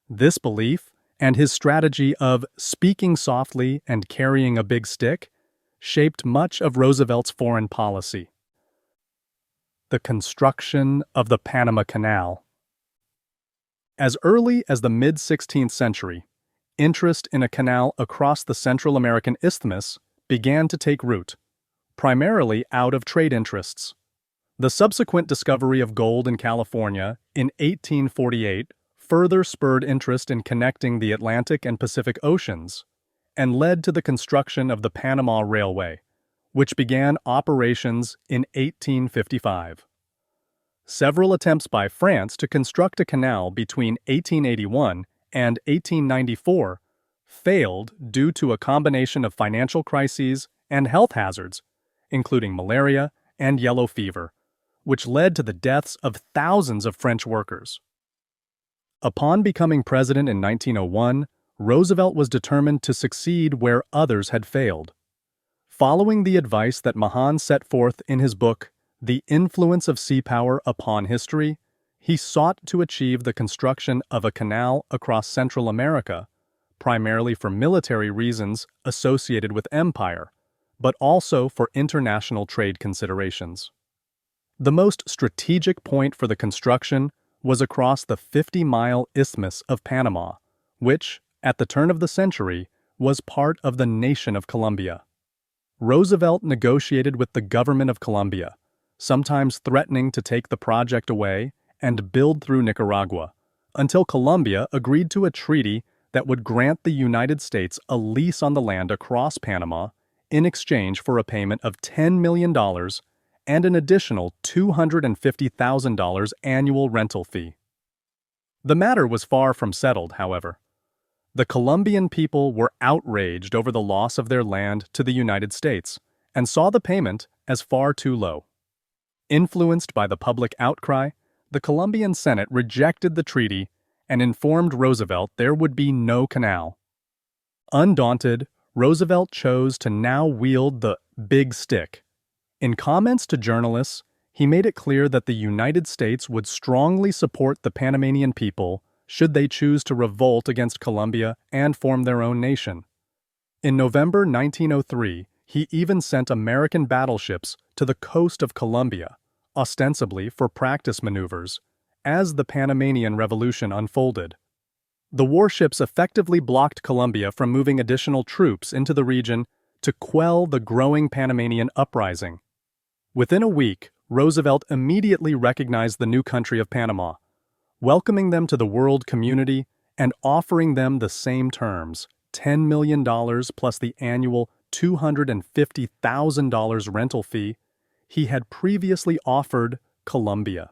This belief, and his strategy of speaking softly and carrying a big stick, shaped much of Roosevelt's foreign policy. The construction of the Panama Canal. As early as the mid-16th century, interest in a canal across the Central American Isthmus began to take root, primarily out of trade interests. The subsequent discovery of gold in California in 1848 further spurred interest in connecting the Atlantic and Pacific Oceans, and led to the construction of the Panama Railway, which began operations in 1855. Several attempts by France to construct a canal between 1881 and 1894 failed due to a combination of financial crises and health hazards, including malaria and yellow fever, which led to the deaths of thousands of French workers. Upon becoming president in 1901, Roosevelt was determined to succeed where others had failed. Following the advice that Mahan set forth in his book, The Influence of Sea Power Upon History, he sought to achieve the construction of a canal across Central America, primarily for military reasons associated with empire, but also for international trade considerations. The most strategic point for the construction was across the 50-mile Isthmus of Panama, which, at the turn of the century, was part of the nation of Colombia. Roosevelt negotiated with the government of Colombia, sometimes threatening to take the project away and build through Nicaragua, until Colombia agreed to a treaty that would grant the United States a lease on the land across Panama in exchange for a payment of $10 million and an additional $250,000 annual rental fee. The matter was far from settled, however. The Colombian people were outraged over the loss of their land to the United States and saw the payment as far too low. Influenced by the public outcry, the Colombian Senate rejected the treaty and informed Roosevelt there would be no canal. Undaunted, Roosevelt chose to now wield the big stick. In comments to journalists, he made it clear that the United States would strongly support the Panamanian people should they choose to revolt against Colombia and form their own nation. In November 1903, he even sent American battleships to the coast of Colombia, ostensibly for practice maneuvers, as the Panamanian Revolution unfolded. The warships effectively blocked Colombia from moving additional troops into the region to quell the growing Panamanian uprising. Within a week, Roosevelt immediately recognized the new country of Panama, welcoming them to the world community and offering them the same terms, $10 million plus the annual $250,000 rental fee he had previously offered Colombia.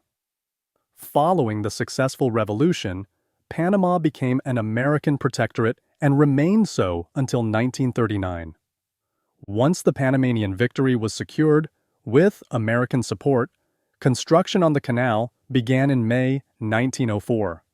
Following the successful revolution, Panama became an American protectorate and remained so until 1939. Once the Panamanian victory was secured, with American support, construction on the canal began in May 1904.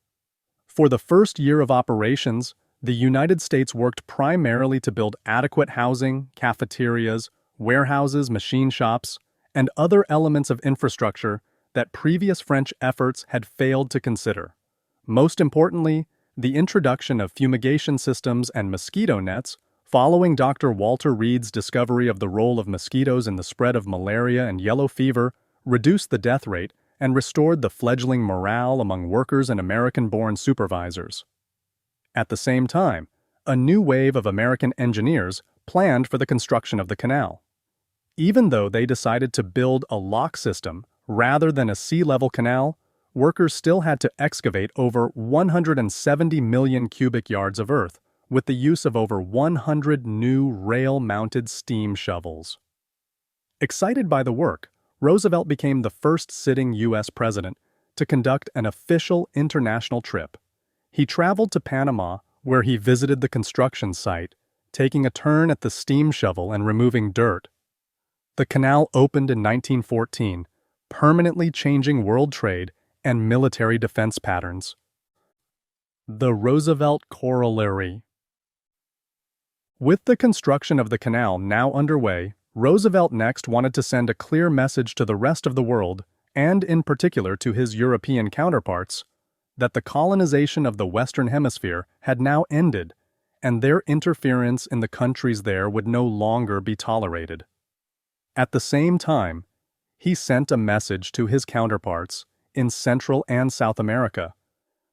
For the first year of operations, the United States worked primarily to build adequate housing, cafeterias, warehouses, machine shops, and other elements of infrastructure that previous French efforts had failed to consider. Most importantly, the introduction of fumigation systems and mosquito nets, following Dr. Walter Reed's discovery of the role of mosquitoes in the spread of malaria and yellow fever, reduced the death rate and restored the fledgling morale among workers and American-born supervisors. At the same time, a new wave of American engineers planned for the construction of the canal. Even though they decided to build a lock system rather than a sea-level canal, workers still had to excavate over 170 million cubic yards of earth with the use of over 100 new rail-mounted steam shovels. Excited by the work, Roosevelt became the first sitting U.S. president to conduct an official international trip. He traveled to Panama, where he visited the construction site, taking a turn at the steam shovel and removing dirt. The canal opened in 1914, permanently changing world trade and military defense patterns. The Roosevelt Corollary. With the construction of the canal now underway, Roosevelt next wanted to send a clear message to the rest of the world, and in particular to his European counterparts, that the colonization of the Western Hemisphere had now ended, and their interference in the countries there would no longer be tolerated. At the same time, he sent a message to his counterparts in Central and South America.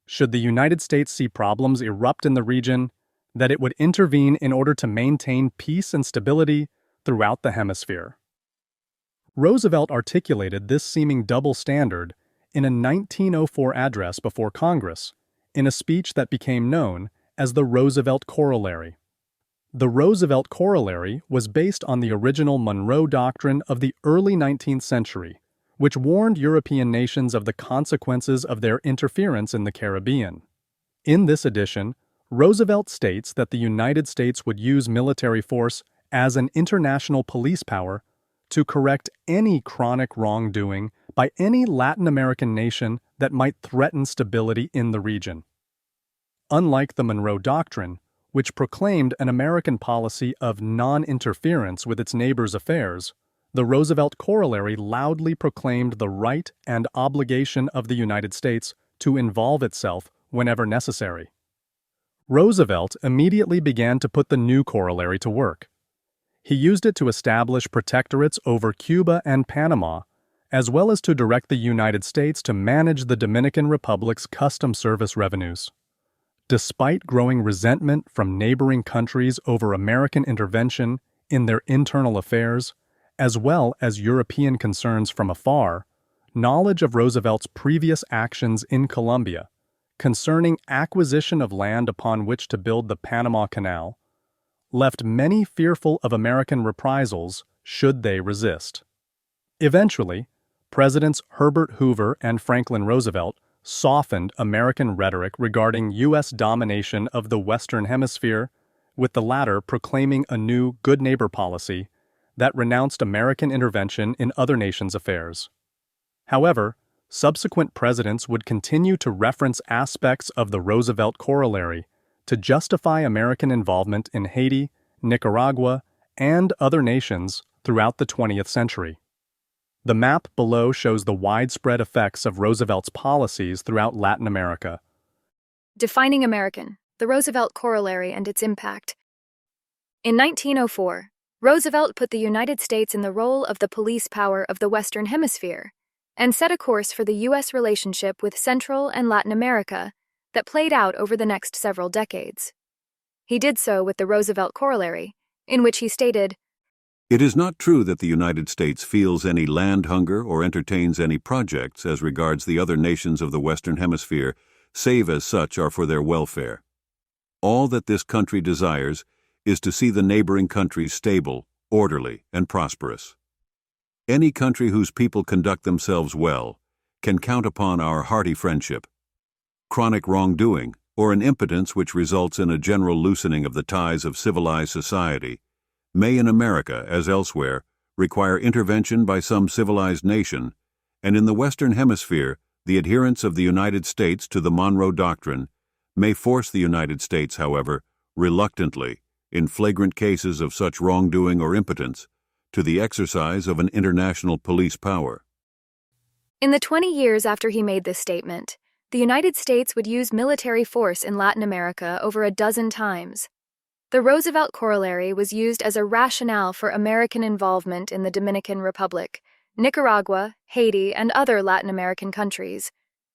Should the United States see problems erupt in the region, that it would intervene in order to maintain peace and stability throughout the hemisphere. Roosevelt articulated this seeming double standard in a 1904 address before Congress, in a speech that became known as the Roosevelt Corollary. The Roosevelt Corollary was based on the original Monroe Doctrine of the early 19th century, which warned European nations of the consequences of their interference in the Caribbean. In this edition, Roosevelt states that the United States would use military force as an international police power to correct any chronic wrongdoing by any Latin American nation that might threaten stability in the region. Unlike the Monroe Doctrine, which proclaimed an American policy of non-interference with its neighbors' affairs, the Roosevelt Corollary loudly proclaimed the right and obligation of the United States to involve itself whenever necessary. Roosevelt immediately began to put the new corollary to work. He used it to establish protectorates over Cuba and Panama, as well as to direct the United States to manage the Dominican Republic's customs service revenues. Despite growing resentment from neighboring countries over American intervention in their internal affairs, as well as European concerns from afar, knowledge of Roosevelt's previous actions in Colombia concerning acquisition of land upon which to build the Panama Canal left many fearful of American reprisals should they resist. Eventually, Presidents Herbert Hoover and Franklin Roosevelt softened American rhetoric regarding U.S. domination of the Western Hemisphere, with the latter proclaiming a new good neighbor policy that renounced American intervention in other nations' affairs. However, subsequent presidents would continue to reference aspects of the Roosevelt Corollary to justify American involvement in Haiti, Nicaragua, and other nations throughout the 20th century. The map below shows the widespread effects of Roosevelt's policies throughout Latin America. Defining American, the Roosevelt Corollary and its impact. In 1904, Roosevelt put the United States in the role of the police power of the Western Hemisphere and set a course for the U.S. relationship with Central and Latin America that played out over the next several decades. He did so with the Roosevelt Corollary, in which he stated, "It is not true that the United States feels any land hunger or entertains any projects as regards the other nations of the Western Hemisphere, save as such are for their welfare. All that this country desires is to see the neighboring countries stable, orderly, and prosperous. Any country whose people conduct themselves well can count upon our hearty friendship. Chronic wrongdoing, or an impotence which results in a general loosening of the ties of civilized society, may in America, as elsewhere, require intervention by some civilized nation, and in the Western Hemisphere, the adherence of the United States to the Monroe Doctrine may force the United States, however, reluctantly, in flagrant cases of such wrongdoing or impotence, to the exercise of an international police power. In the 20 years after he made this statement, the United States would use military force in Latin America over a dozen times. The Roosevelt corollary was used as a rationale for American involvement in the Dominican Republic, Nicaragua, Haiti, and other Latin American countries,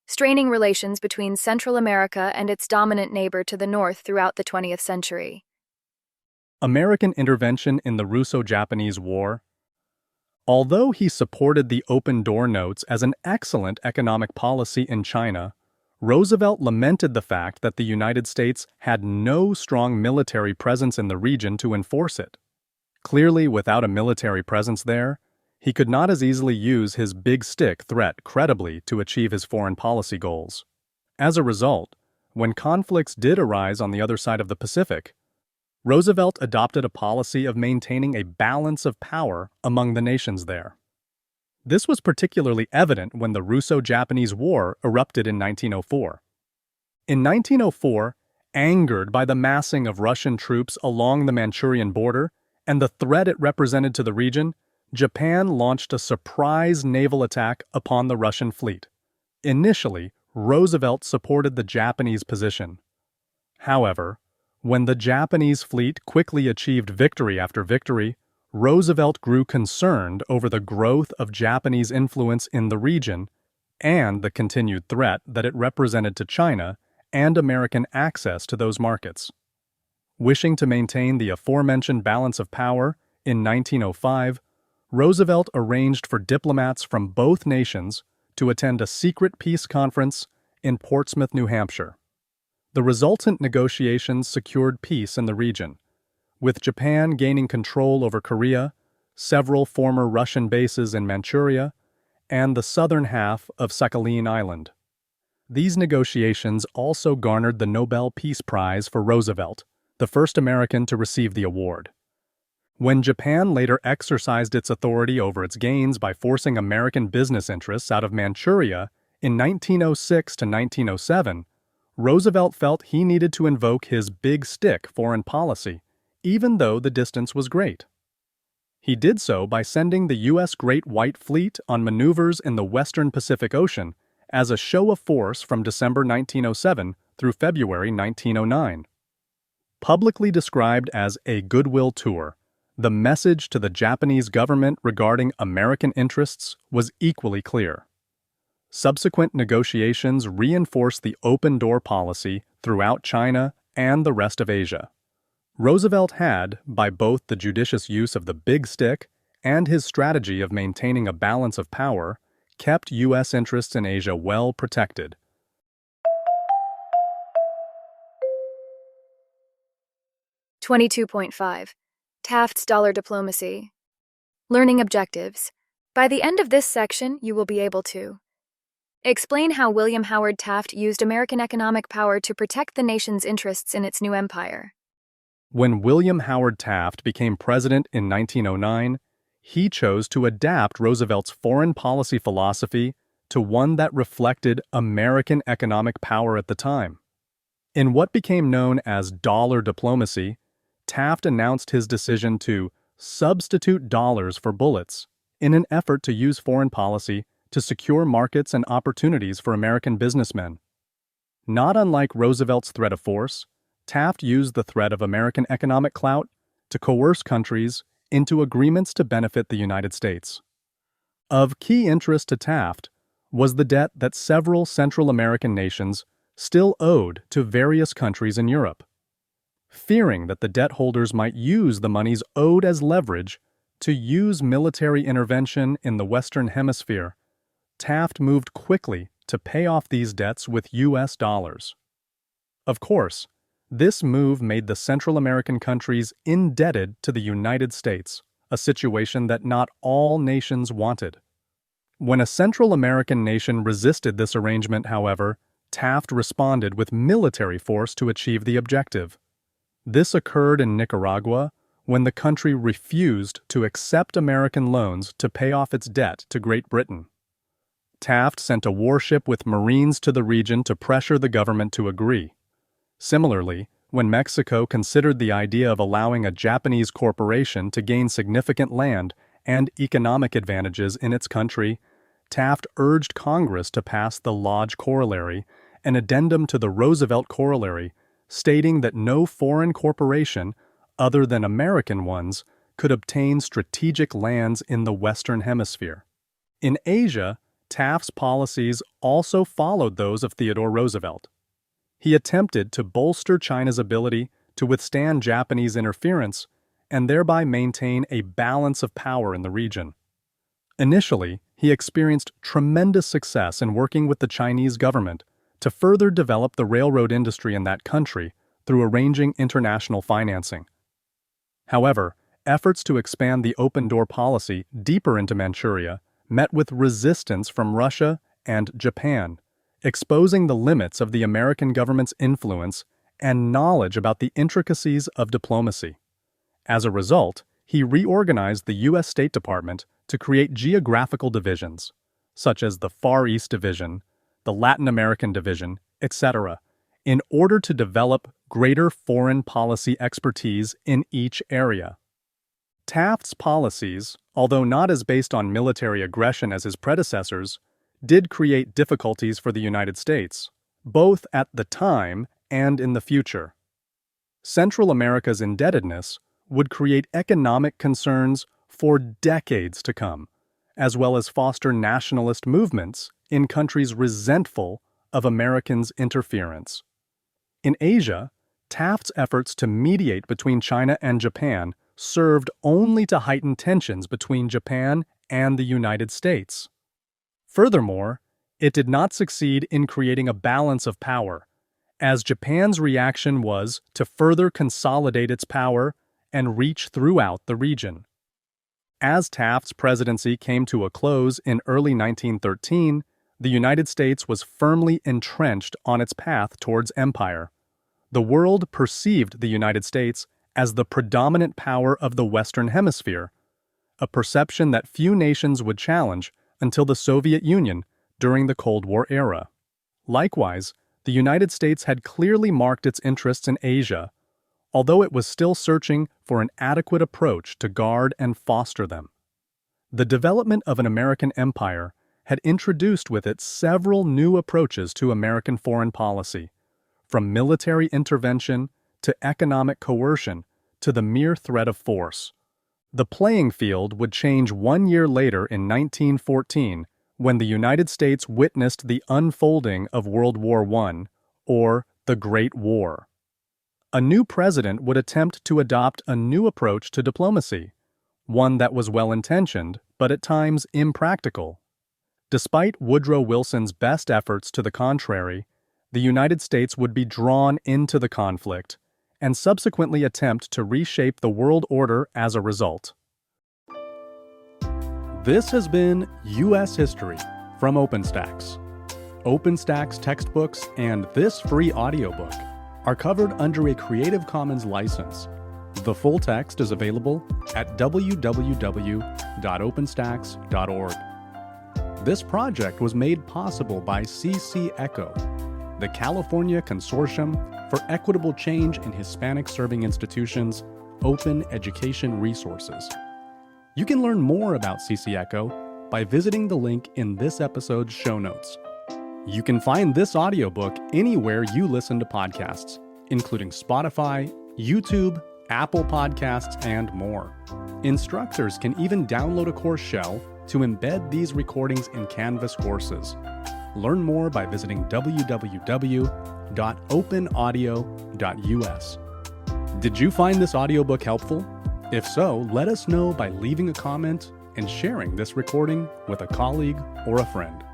straining relations between Central America and its dominant neighbor to the north throughout the 20th century. American intervention in the Russo-Japanese War. Although he supported the open door notes as an excellent economic policy in China, Roosevelt lamented the fact that the United States had no strong military presence in the region to enforce it. Clearly, without a military presence there, he could not as easily use his big stick threat credibly to achieve his foreign policy goals. As a result, when conflicts did arise on the other side of the Pacific, Roosevelt adopted a policy of maintaining a balance of power among the nations there. This was particularly evident when the Russo-Japanese War erupted in 1904. In 1904, angered by the massing of Russian troops along the Manchurian border and the threat it represented to the region, Japan launched a surprise naval attack upon the Russian fleet. Initially, Roosevelt supported the Japanese position. However, when the Japanese fleet quickly achieved victory after victory, Roosevelt grew concerned over the growth of Japanese influence in the region and the continued threat that it represented to China and American access to those markets. Wishing to maintain the aforementioned balance of power, in 1905, Roosevelt arranged for diplomats from both nations to attend a secret peace conference in Portsmouth, New Hampshire. The resultant negotiations secured peace in the region, with Japan gaining control over Korea, several former Russian bases in Manchuria, and the southern half of Sakhalin Island. These negotiations also garnered the Nobel Peace Prize for Roosevelt, the first American to receive the award. When Japan later exercised its authority over its gains by forcing American business interests out of Manchuria in 1906 to 1907, Roosevelt felt he needed to invoke his big stick foreign policy, even though the distance was great. He did so by sending the U.S. Great White Fleet on maneuvers in the western Pacific Ocean as a show of force from December 1907 through February 1909. Publicly described as a goodwill tour, the message to the Japanese government regarding American interests was equally clear. Subsequent negotiations reinforced the open-door policy throughout China and the rest of Asia. Roosevelt had, by both the judicious use of the big stick and his strategy of maintaining a balance of power, kept U.S. interests in Asia well protected. (22.5) Taft's dollar diplomacy. Learning objectives. By the end of this section, you will be able to explain how William Howard Taft used American economic power to protect the nation's interests in its new empire. When William Howard Taft became president in 1909, he chose to adapt Roosevelt's foreign policy philosophy to one that reflected American economic power at the time. In what became known as dollar diplomacy, Taft announced his decision to substitute dollars for bullets in an effort to use foreign policy to secure markets and opportunities for American businessmen. Not unlike Roosevelt's threat of force, Taft used the threat of American economic clout to coerce countries into agreements to benefit the United States. Of key interest to Taft was the debt that several Central American nations still owed to various countries in Europe. Fearing that the debt holders might use the monies owed as leverage to use military intervention in the Western Hemisphere, Taft moved quickly to pay off these debts with U.S. dollars. Of course, this move made the Central American countries indebted to the United States, a situation that not all nations wanted. When a Central American nation resisted this arrangement, however, Taft responded with military force to achieve the objective. This occurred in Nicaragua when the country refused to accept American loans to pay off its debt to Great Britain. Taft sent a warship with Marines to the region to pressure the government to agree. Similarly, when Mexico considered the idea of allowing a Japanese corporation to gain significant land and economic advantages in its country, Taft urged Congress to pass the Lodge Corollary, an addendum to the Roosevelt Corollary, stating that no foreign corporation, other than American ones, could obtain strategic lands in the Western Hemisphere. In Asia, Taft's policies also followed those of Theodore Roosevelt. He attempted to bolster China's ability to withstand Japanese interference and thereby maintain a balance of power in the region. Initially, he experienced tremendous success in working with the Chinese government to further develop the railroad industry in that country through arranging international financing. However, efforts to expand the open-door policy deeper into Manchuria met with resistance from Russia and Japan, exposing the limits of the American government's influence and knowledge about the intricacies of diplomacy. As a result, he reorganized the U.S. State Department to create geographical divisions, such as the Far East Division, the Latin American Division, etc., in order to develop greater foreign policy expertise in each area. Taft's policies, although not as based on military aggression as his predecessors, did create difficulties for the United States, both at the time and in the future. Central America's indebtedness would create economic concerns for decades to come, as well as foster nationalist movements in countries resentful of Americans' interference. In Asia, Taft's efforts to mediate between China and Japan served only to heighten tensions between Japan and the United States. Furthermore, it did not succeed in creating a balance of power, as Japan's reaction was to further consolidate its power and reach throughout the region. As Taft's presidency came to a close in early 1913, the United States was firmly entrenched on its path towards empire. The world perceived the United States as the predominant power of the Western Hemisphere, a perception that few nations would challenge until the Soviet Union during the Cold War era. Likewise, the United States had clearly marked its interests in Asia, although it was still searching for an adequate approach to guard and foster them. The development of an American empire had introduced with it several new approaches to American foreign policy, from military intervention to economic coercion to the mere threat of force. The playing field would change 1 year later in 1914 when the United States witnessed the unfolding of World War I, or the Great War. A new president would attempt to adopt a new approach to diplomacy, one that was well-intentioned but at times impractical. Despite Woodrow Wilson's best efforts to the contrary, the United States would be drawn into the conflict and subsequently attempt to reshape the world order as a result. This has been U.S. History from OpenStax. OpenStax textbooks and this free audiobook are covered under a Creative Commons license. The full text is available at www.openstax.org. This project was made possible by CC ECHO, the California Consortium for Equitable Change in Hispanic-Serving Institutions, Open Education Resources. You can learn more about CC ECHO by visiting the link in this episode's show notes. You can find this audiobook anywhere you listen to podcasts, including Spotify, YouTube, Apple Podcasts, and more. Instructors can even download a course shell to embed these recordings in Canvas courses. Learn more by visiting www.openaudio.us. Did you find this audiobook helpful? If so, let us know by leaving a comment and sharing this recording with a colleague or a friend.